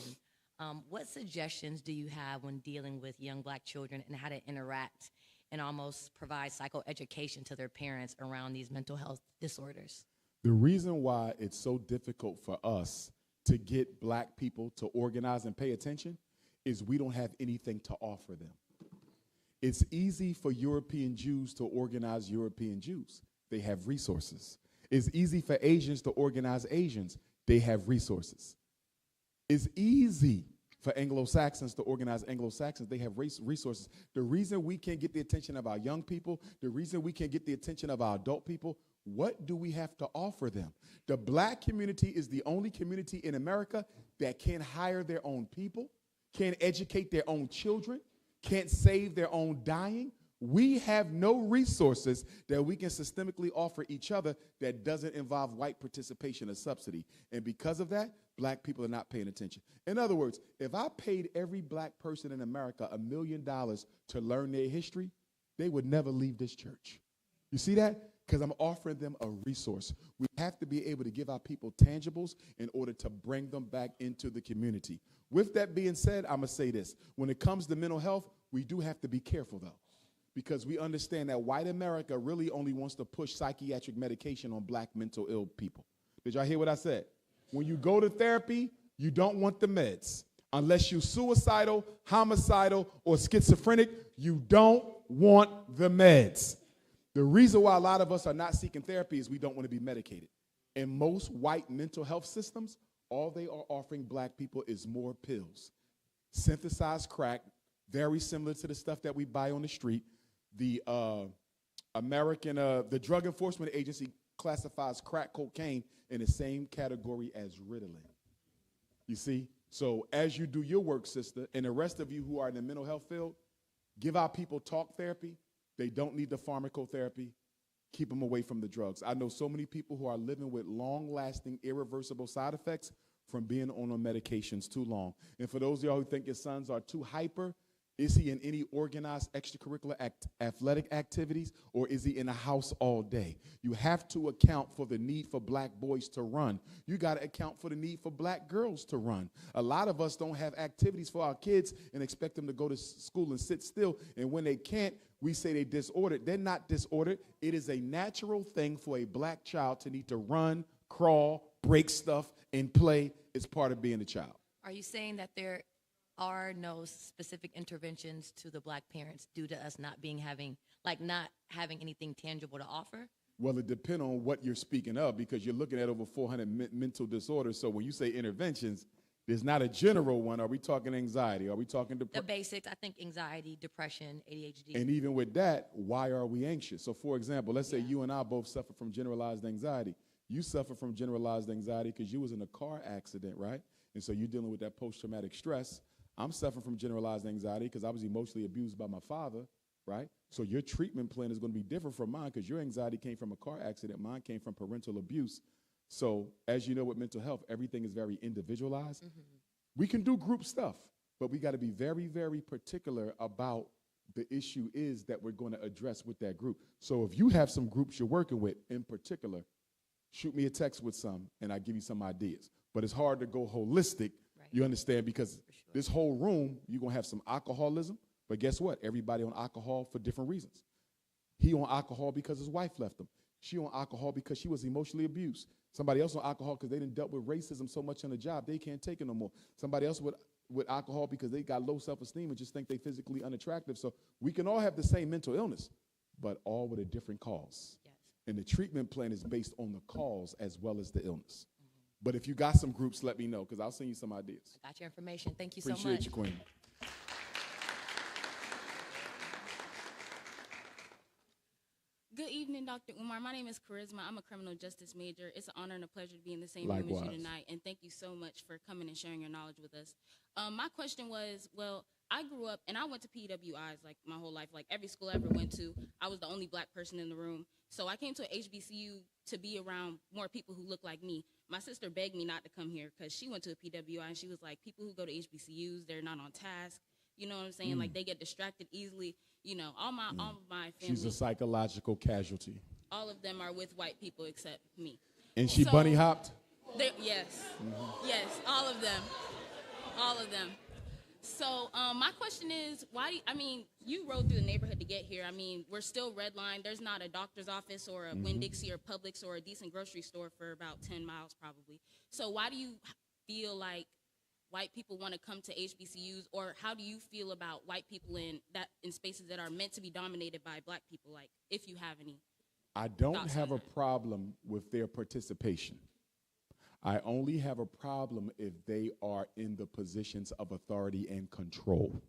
What suggestions do you have when dealing with young black children and how to interact and almost provide psychoeducation to their parents around these mental health disorders? The reason why it's so difficult for us to get black people to organize and pay attention is we don't have anything to offer them. It's easy for European Jews to organize European Jews. They have resources. It's easy for Asians to organize Asians. They have resources. It's easy for Anglo-Saxons to organize Anglo-Saxons. They have resources. The reason we can't get the attention of our young people, the reason we can't get the attention of our adult people, what do we have to offer them? The black community is the only community in America that can't hire their own people, can't educate their own children, can't save their own dying. We have no resources that we can systemically offer each other that doesn't involve white participation or subsidy. And because of that, black people are not paying attention. In other words, if I paid every black person in America $1 million to learn their history, they would never leave this church. You see that? Because I'm offering them a resource. We have to be able to give our people tangibles in order to bring them back into the community. With that being said, I'm going to say this. When it comes to mental health, we do have to be careful, though, because we understand that white America really only wants to push psychiatric medication on black mental ill people. Did y'all hear what I said? When you go to therapy, you don't want the meds. Unless you're suicidal, homicidal, or schizophrenic, you don't want the meds. The reason why a lot of us are not seeking therapy is we don't want to be medicated. In most white mental health systems, all they are offering black people is more pills. Synthesized crack, very similar to the stuff that we buy on the street. The the Drug Enforcement Agency classifies crack cocaine in the same category as Ritalin. You see? So as you do your work, sister, and the rest of you who are in the mental health field, give our people talk therapy. They don't need the pharmacotherapy. Keep them away from the drugs. I know so many people who are living with long-lasting, irreversible side effects from being on medications too long. And for those of y'all who think your sons are too hyper, Is he in any organized extracurricular athletic activities, or is he in a house all day? You have to account for the need for black boys to run. You got to account for the need for black girls to run. A lot of us don't have activities for our kids and expect them to go to school and sit still, and when they can't, we say they're disordered. They're not disordered. It is a natural thing for a black child to need to run, crawl, break stuff, and play. It's part of being a child. Are you saying that there are no specific interventions to the black parents due to us not having anything tangible to offer? Well, it depends on what you're speaking of, because you're looking at over 400 mental disorders. So when you say interventions, there's not a general one. Are we talking anxiety? Are we talking The basics, I think anxiety, depression, ADHD. And even with that, why are we anxious? So for example, let's say you and I both suffer from generalized anxiety. You suffer from generalized anxiety because you was in a car accident, right? And so you're dealing with that post-traumatic stress. I'm suffering from generalized anxiety because I was emotionally abused by my father, right? So your treatment plan is going to be different from mine because your anxiety came from a car accident. Mine came from parental abuse. So as you know, with mental health, everything is very individualized. Mm-hmm. We can do group stuff, but we got to be very, very particular about the issue is that we're going to address with that group. So if you have some groups you're working with in particular, shoot me a text with some, and I'll give you some ideas. But it's hard to go holistic, right. You understand, because this whole room, you're going to have some alcoholism, but guess what? Everybody on alcohol for different reasons. He on alcohol because his wife left him. She on alcohol because she was emotionally abused. Somebody else on alcohol because they didn't dealt with racism so much on the job, they can't take it no more. Somebody else with alcohol because they got low self-esteem and just think they physically unattractive. So we can all have the same mental illness, but all with a different cause. Yes. And the treatment plan is based on the cause as well as the illness. Mm-hmm. But if you got some groups, let me know, because I'll send you some ideas. I got your information. Thank you so much. Appreciate you, Queen. Good evening, Dr. Umar. My name is Charisma. I'm a criminal justice major. It's an honor and a pleasure to be in the same room as you tonight, and thank you so much for coming and sharing your knowledge with us. My question was, well, I grew up, and I went to PWIs like my whole life. Like every school I ever went to, I was the only black person in the room. So I came to a HBCU to be around more people who look like me. My sister begged me not to come here because she went to a PWI, and she was like, people who go to HBCUs, they're not on task. You know what I'm saying? Like, they get distracted easily. You know, all my family. She's a psychological casualty. All of them are with white people except me. And she bunny hopped? Yes. Mm-hmm. Yes, all of them. All of them. So my question is, you rode through the neighborhood to get here. I mean, we're still redlined. There's not a doctor's office or a Winn-Dixie or Publix or a decent grocery store for about 10 miles probably. So why do you feel like white people want to come to HBCUs, or how do you feel about white people in spaces that are meant to be dominated by black people, like, if you have any? I don't have a problem with their participation. I only have a problem if they are in the positions of authority and control.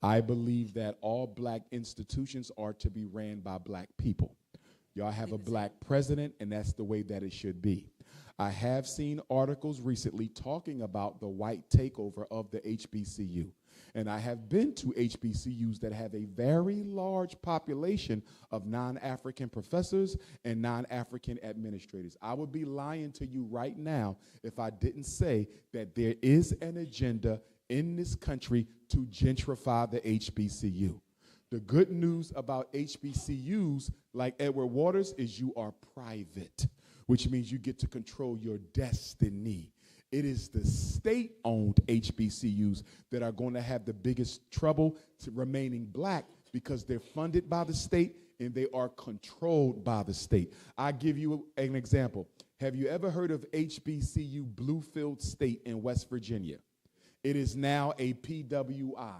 I believe that all black institutions are to be ran by black people. Y'all have a black president, and that's the way that it should be. I have seen articles recently talking about the white takeover of the HBCU. And I have been to HBCUs that have a very large population of non-African professors and non-African administrators. I would be lying to you right now if I didn't say that there is an agenda in this country to gentrify the HBCU. The good news about HBCUs, like Edward Waters, is you are private, which means you get to control your destiny. It is the state-owned HBCUs that are going to have the biggest trouble to remaining black because they're funded by the state and they are controlled by the state. I'll give you an example. Have you ever heard of HBCU Bluefield State in West Virginia? It is now a PWI.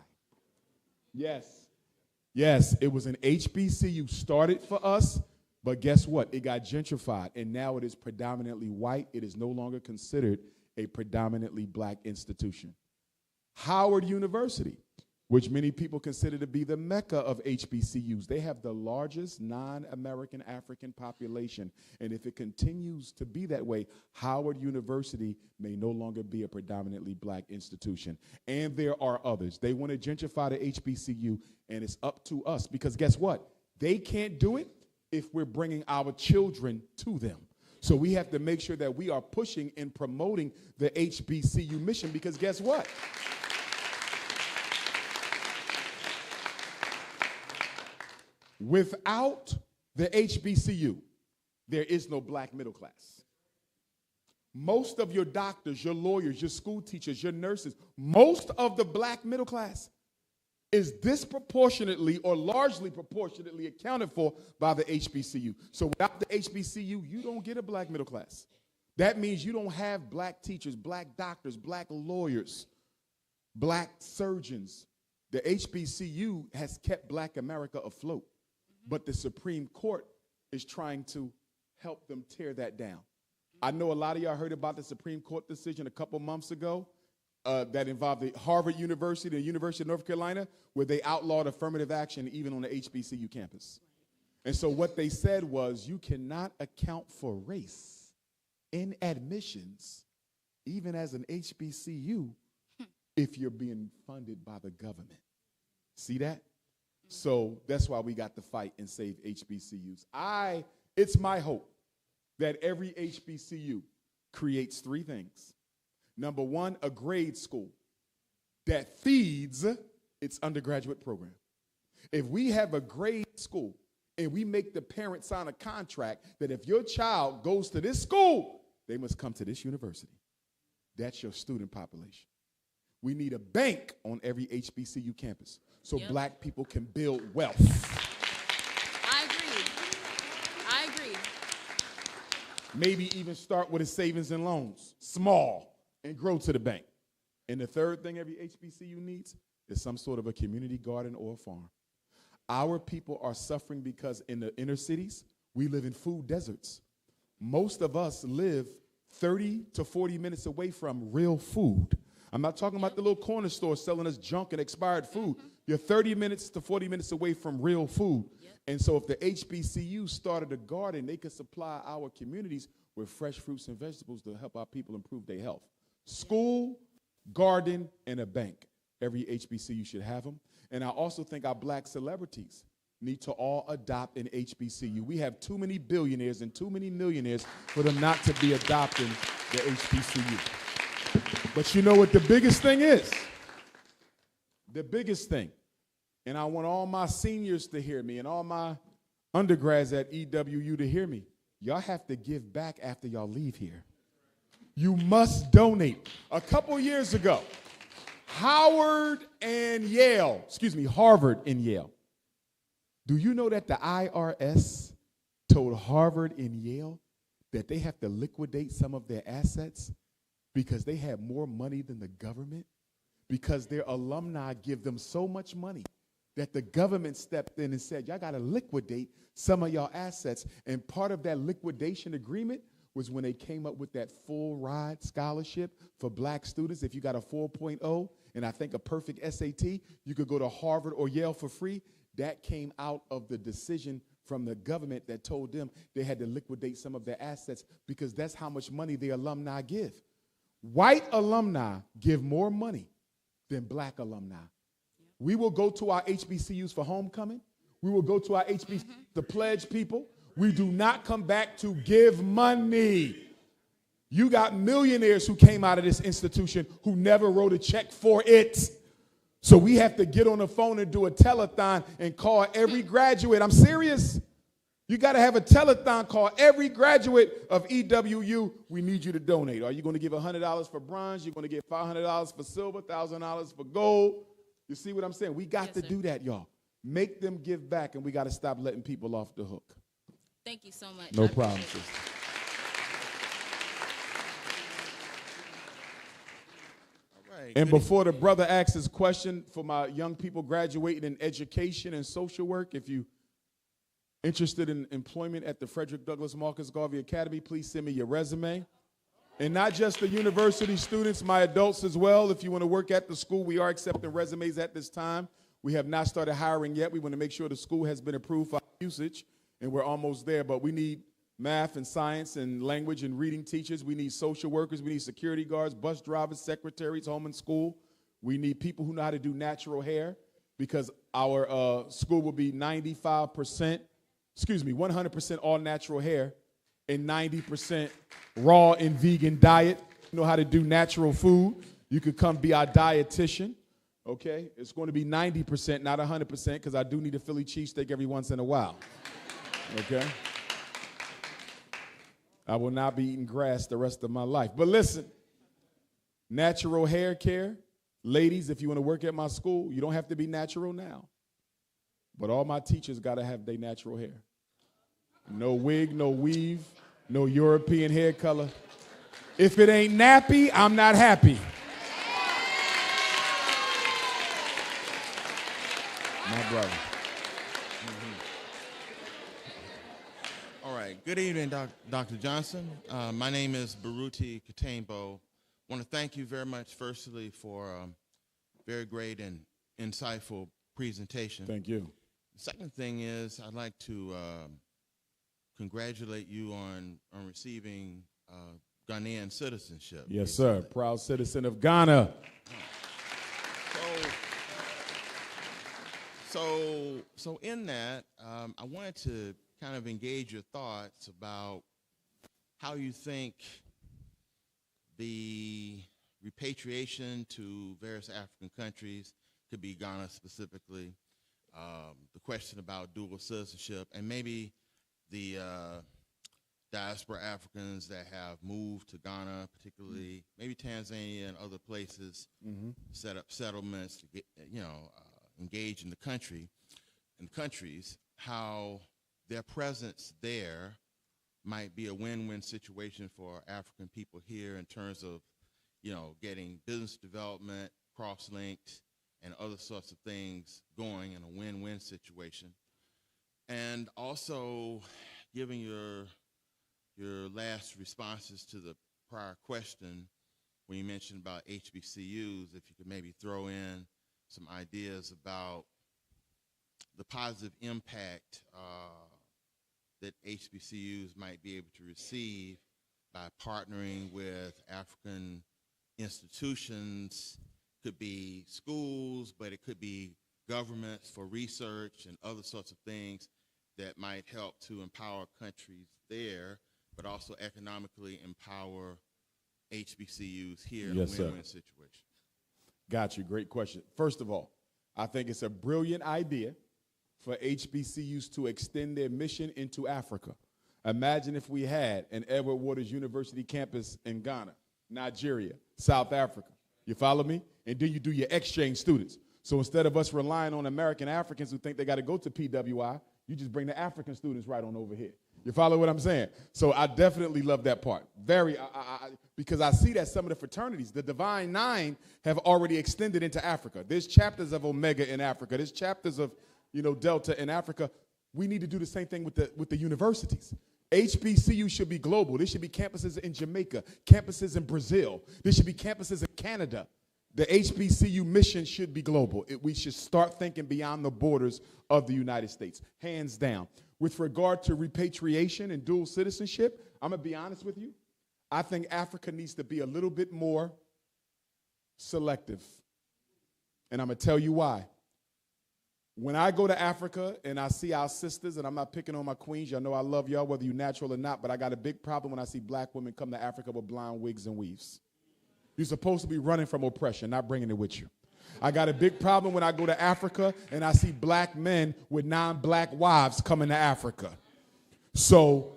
Yes, it was an HBCU started for us, but guess what? It got gentrified, and now it is predominantly white. It is no longer considered a predominantly black institution. Howard University, which many people consider to be the mecca of HBCUs, they have the largest non-American African population, and if it continues to be that way, Howard University may no longer be a predominantly black institution. And there are others. They want to gentrify the HBCU, and it's up to us, because guess what? They can't do it if we're bringing our children to them. So we have to make sure that we are pushing and promoting the HBCU mission, because guess what? Without the HBCU, there is no black middle class. Most of your doctors, your lawyers, your school teachers, your nurses, most of the black middle class is disproportionately or largely proportionately accounted for by the HBCU. So without the HBCU, you don't get a black middle class. That means you don't have black teachers, black doctors, black lawyers, black surgeons. The HBCU has kept black America afloat, but the Supreme Court is trying to help them tear that down. I know a lot of y'all heard about the Supreme Court decision a couple months ago that involved the Harvard University, the University of North Carolina, where they outlawed affirmative action even on the HBCU campus. And so what they said was you cannot account for race in admissions, even as an HBCU, if you're being funded by the government. See that? So that's why we got to fight and save HBCUs. It's my hope that every HBCU creates three things. Number one, a grade school that feeds its undergraduate program. If we have a grade school and we make the parent sign a contract that if your child goes to this school, they must come to this university. That's your student population. We need a bank on every HBCU campus so black people can build wealth. I agree. Maybe even start with a savings and loans, small, and grow to the bank. And the third thing every HBCU needs is some sort of a community garden or a farm. Our people are suffering because in the inner cities, we live in food deserts. Most of us live 30 to 40 minutes away from real food. I'm not talking about the little corner store selling us junk and expired food. You're 30 minutes to 40 minutes away from real food. And so if the HBCU started a garden, they could supply our communities with fresh fruits and vegetables to help our people improve their health. School, garden, and a bank. Every HBCU should have them. And I also think our black celebrities need to all adopt an HBCU. We have too many billionaires and too many millionaires for them not to be adopting the HBCU. But you know what the biggest thing is? The biggest thing, and I want all my seniors to hear me and all my undergrads at EWU to hear me. Y'all have to give back after y'all leave here. You must donate. A couple years ago, Harvard and Yale. Do you know that the IRS told Harvard and Yale that they have to liquidate some of their assets because they had more money than the government? Because their alumni give them so much money that the government stepped in and said, y'all got to liquidate some of y'all assets. And part of that liquidation agreement was when they came up with that full ride scholarship for black students. If you got a 4.0 and I think a perfect SAT, you could go to Harvard or Yale for free. That came out of the decision from the government that told them they had to liquidate some of their assets because that's how much money the alumni give. White alumni give more money than black alumni. We will go to our HBCUs for homecoming. We will go to our HBCUs to pledge people. We do not come back to give money. You got millionaires who came out of this institution who never wrote a check for it. So we have to get on the phone and do a telethon and call every graduate. I'm serious. You got to have a telethon, call every graduate of EWU. We need you to donate. Are you going to give $100 for bronze? You're going to get $500 for silver, $1,000 for gold. You see what I'm saying? We got to do that, y'all. Make them give back, and we got to stop letting people off the hook. Thank you so much. No problem, sister. And before the brother asks his question, for my young people graduating in education and social work, if you interested in employment at the Frederick Douglass Marcus Garvey Academy, please send me your resume. And not just the university students, my adults as well. If you want to work at the school, we are accepting resumes at this time. We have not started hiring yet. We want to make sure the school has been approved for usage, and we're almost there. But we need math and science and language and reading teachers. We need social workers. We need security guards, bus drivers, secretaries, home and school. We need people who know how to do natural hair because our school will be 100% all natural hair and 90% raw and vegan diet. You know how to do natural food. You could come be our dietitian. Okay? It's going to be 90%, not 100%, because I do need a Philly cheesesteak every once in a while. Okay? I will not be eating grass the rest of my life. But listen, natural hair care. Ladies, if you want to work at my school, you don't have to be natural now. But all my teachers got to have their natural hair. No wig, no weave, no European hair color. If it ain't nappy, I'm not happy. My brother. All right. Good evening, Dr. Johnson. My name is Baruti Katembo. I want to thank you very much, firstly, for a very great and insightful presentation. Thank you. The second thing is I'd like to congratulate you on receiving Ghanaian citizenship. Yes, sir. Proud citizen of Ghana. So in that, I wanted to kind of engage your thoughts about how you think the repatriation to various African countries, could be Ghana specifically, the question about dual citizenship, and maybe the diaspora Africans that have moved to Ghana, particularly maybe Tanzania and other places, set up settlements to get, engage in the country, in countries, how their presence there might be a win-win situation for African people here in terms of, getting business development, cross-linked, and other sorts of things going in a win-win situation. And also giving your last responses to the prior question when you mentioned about HBCUs, if you could maybe throw in some ideas about the positive impact that HBCUs might be able to receive by partnering with African institutions. Could be schools, but it could be governments for research and other sorts of things that might help to empower countries there, but also economically empower HBCUs here in a win-win situation. Got you. Great question. First of all, I think it's a brilliant idea for HBCUs to extend their mission into Africa. Imagine if we had an Edward Waters University campus in Ghana, Nigeria, South Africa. You follow me? And then you do your exchange students. So instead of us relying on American Africans who think they got to go to PWI, you just bring the African students right on over here. You follow what I'm saying? So I definitely love that part. Because I see that some of the fraternities, the Divine Nine, have already extended into Africa. There's chapters of Omega in Africa. There's chapters of, Delta in Africa. We need to do the same thing with the universities. HBCU should be global. There should be campuses in Jamaica, campuses in Brazil. There should be campuses in Canada. The HBCU mission should be global. We should start thinking beyond the borders of the United States, hands down. With regard to repatriation and dual citizenship, I'm going to be honest with you. I think Africa needs to be a little bit more selective. And I'm going to tell you why. When I go to Africa and I see our sisters, and I'm not picking on my queens, y'all know I love y'all whether you're natural or not, but I got a big problem when I see black women come to Africa with blonde wigs and weaves. You're supposed to be running from oppression, not bringing it with you. I got a big problem when I go to Africa and I see black men with non-black wives coming to Africa. So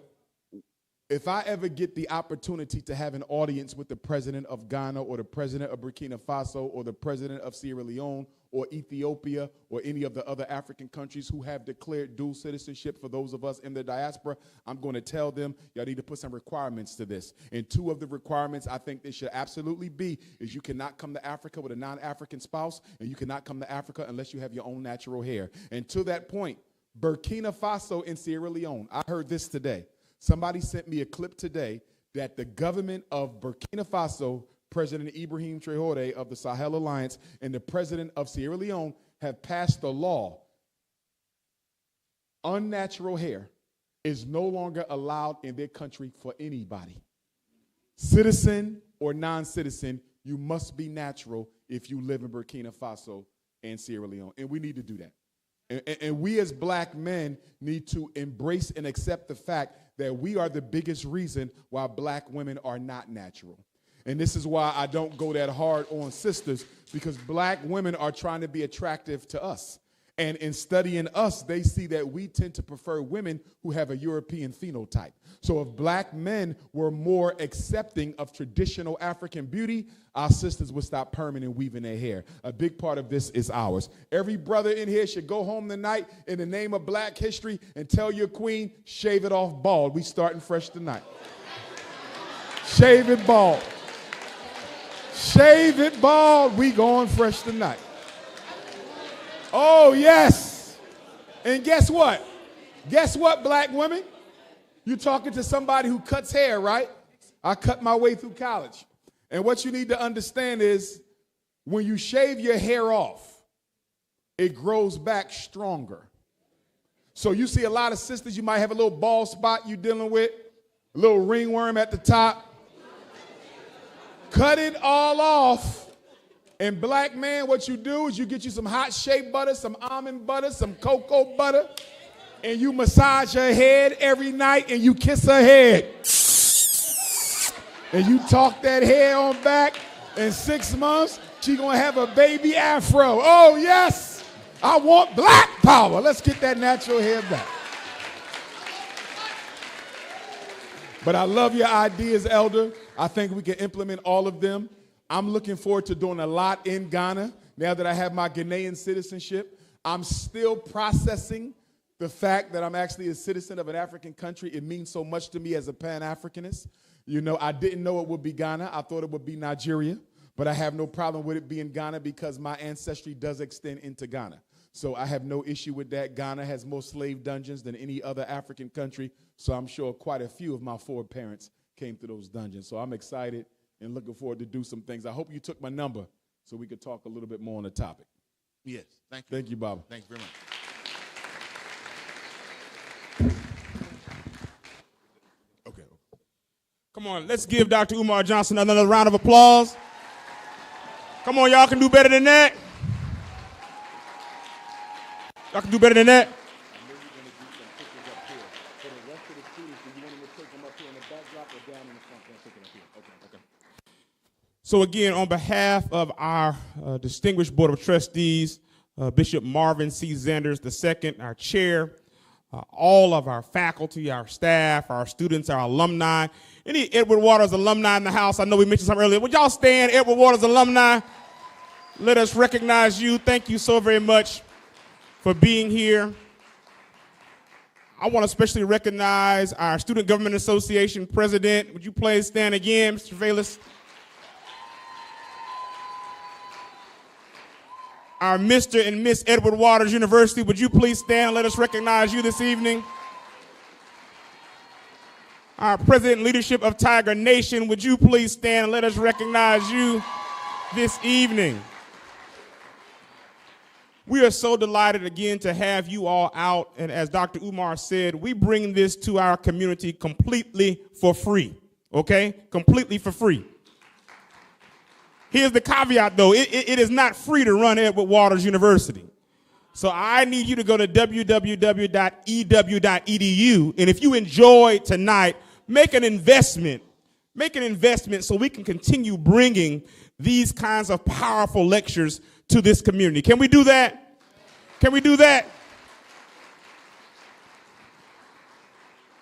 if I ever get the opportunity to have an audience with the president of Ghana or the president of Burkina Faso or the president of Sierra Leone or Ethiopia or any of the other African countries who have declared dual citizenship for those of us in the diaspora, I'm going to tell them, y'all need to put some requirements to this. And two of the requirements I think there should absolutely be is you cannot come to Africa with a non-African spouse, and you cannot come to Africa unless you have your own natural hair. And to that point, Burkina Faso and Sierra Leone, I heard this today. Somebody sent me a clip today that the government of Burkina Faso, President Ibrahim Traoré of the Sahel Alliance, and the president of Sierra Leone have passed a law. Unnatural hair is no longer allowed in their country for anybody. Citizen or non-citizen, you must be natural if you live in Burkina Faso and Sierra Leone. And we need to do that. And we as black men need to embrace and accept the fact that we are the biggest reason why black women are not natural. And this is why I don't go that hard on sisters, because black women are trying to be attractive to us. And in studying us, they see that we tend to prefer women who have a European phenotype. So if black men were more accepting of traditional African beauty, our sisters would stop perming and weaving their hair. A big part of this is ours. Every brother in here should go home tonight in the name of black history and tell your queen, shave it off bald. We starting fresh tonight. Shave it bald. Shave it bald. We going fresh tonight. Oh, yes. And guess what? Guess what, black women? You're talking to somebody who cuts hair, right? I cut my way through college. And what you need to understand is when you shave your hair off, it grows back stronger. So you see a lot of sisters, you might have a little bald spot you're dealing with, a little ringworm at the top. Cut it all off. And black man, what you do is you get you some hot shea butter, some almond butter, some cocoa butter, and you massage her head every night and you kiss her head. And you talk that hair on back. In 6 months, she gonna have a baby afro. Oh yes, I want black power. Let's get that natural hair back. But I love your ideas, Elder. I think we can implement all of them. I'm looking forward to doing a lot in Ghana now that I have my Ghanaian citizenship. I'm still processing the fact that I'm actually a citizen of an African country. It means so much to me as a Pan-Africanist. You know, I didn't know it would be Ghana. I thought it would be Nigeria. But I have no problem with it being Ghana because my ancestry does extend into Ghana. So I have no issue with that. Ghana has more slave dungeons than any other African country. So I'm sure quite a few of my foreparents came through those dungeons. So I'm excited and looking forward to do some things. I hope you took my number so we could talk a little bit more on the topic. Yes, thank you. Thank you, Baba. Thank you very much. Okay. Come on, let's give Dr. Umar Johnson another round of applause. Come on, y'all can do better than that. Y'all can do better than that. So again, on behalf of our distinguished Board of Trustees, Bishop Marvin C. Zanders II, our chair, all of our faculty, our staff, our students, our alumni, any Edward Waters alumni in the house, I know we mentioned some earlier. Would y'all stand, Edward Waters alumni? Let us recognize you. Thank you so very much for being here. I want to especially recognize our Student Government Association president. Would you please stand again, Mr. Valis? Our Mr. and Miss Edward Waters University, would you please stand and let us recognize you this evening? Our President and Leadership of Tiger Nation, would you please stand and let us recognize you this evening? We are so delighted again to have you all out, and as Dr. Umar said, we bring this to our community completely for free, okay? Completely for free. Here's the caveat, though. It is not free to run Edward Waters University. So I need you to go to www.ew.edu, and if you enjoyed tonight, make an investment. Make an investment so we can continue bringing these kinds of powerful lectures to this community. Can we do that? Can we do that?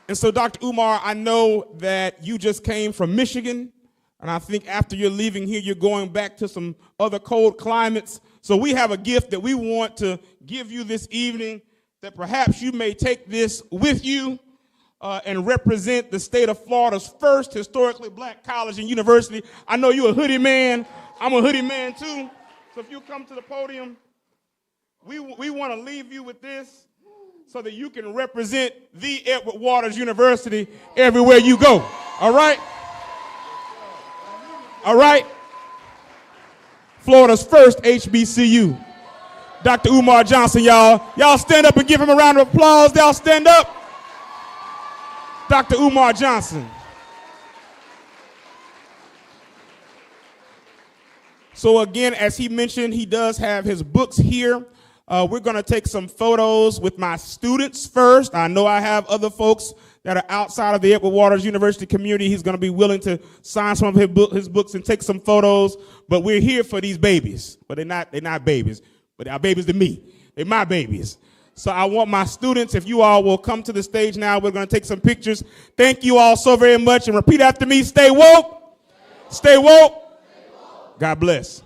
And so, Dr. Umar, I know that you just came from Michigan. And I think after you're leaving here, you're going back to some other cold climates. So we have a gift that we want to give you this evening that perhaps you may take this with you and represent the state of Florida's first historically black college and university. I know you're a hoodie man. I'm a hoodie man too. So if you come to the podium, we want to leave you with this so that you can represent the Edward Waters University everywhere you go. All right? All right? Florida's first HBCU. Dr. Umar Johnson, y'all. Y'all stand up and give him a round of applause. Y'all stand up. Dr. Umar Johnson. So again, as he mentioned, he does have his books here. We're going to take some photos with my students first. I know I have other folks that are outside of the Edward Waters University community. He's going to be willing to sign some of his books and take some photos. But we're here for these babies. But they're not babies. But they're babies to me. They're my babies. So I want my students, if you all will come to the stage now, we're going to take some pictures. Thank you all so very much. And repeat after me, stay woke. Stay woke. God bless.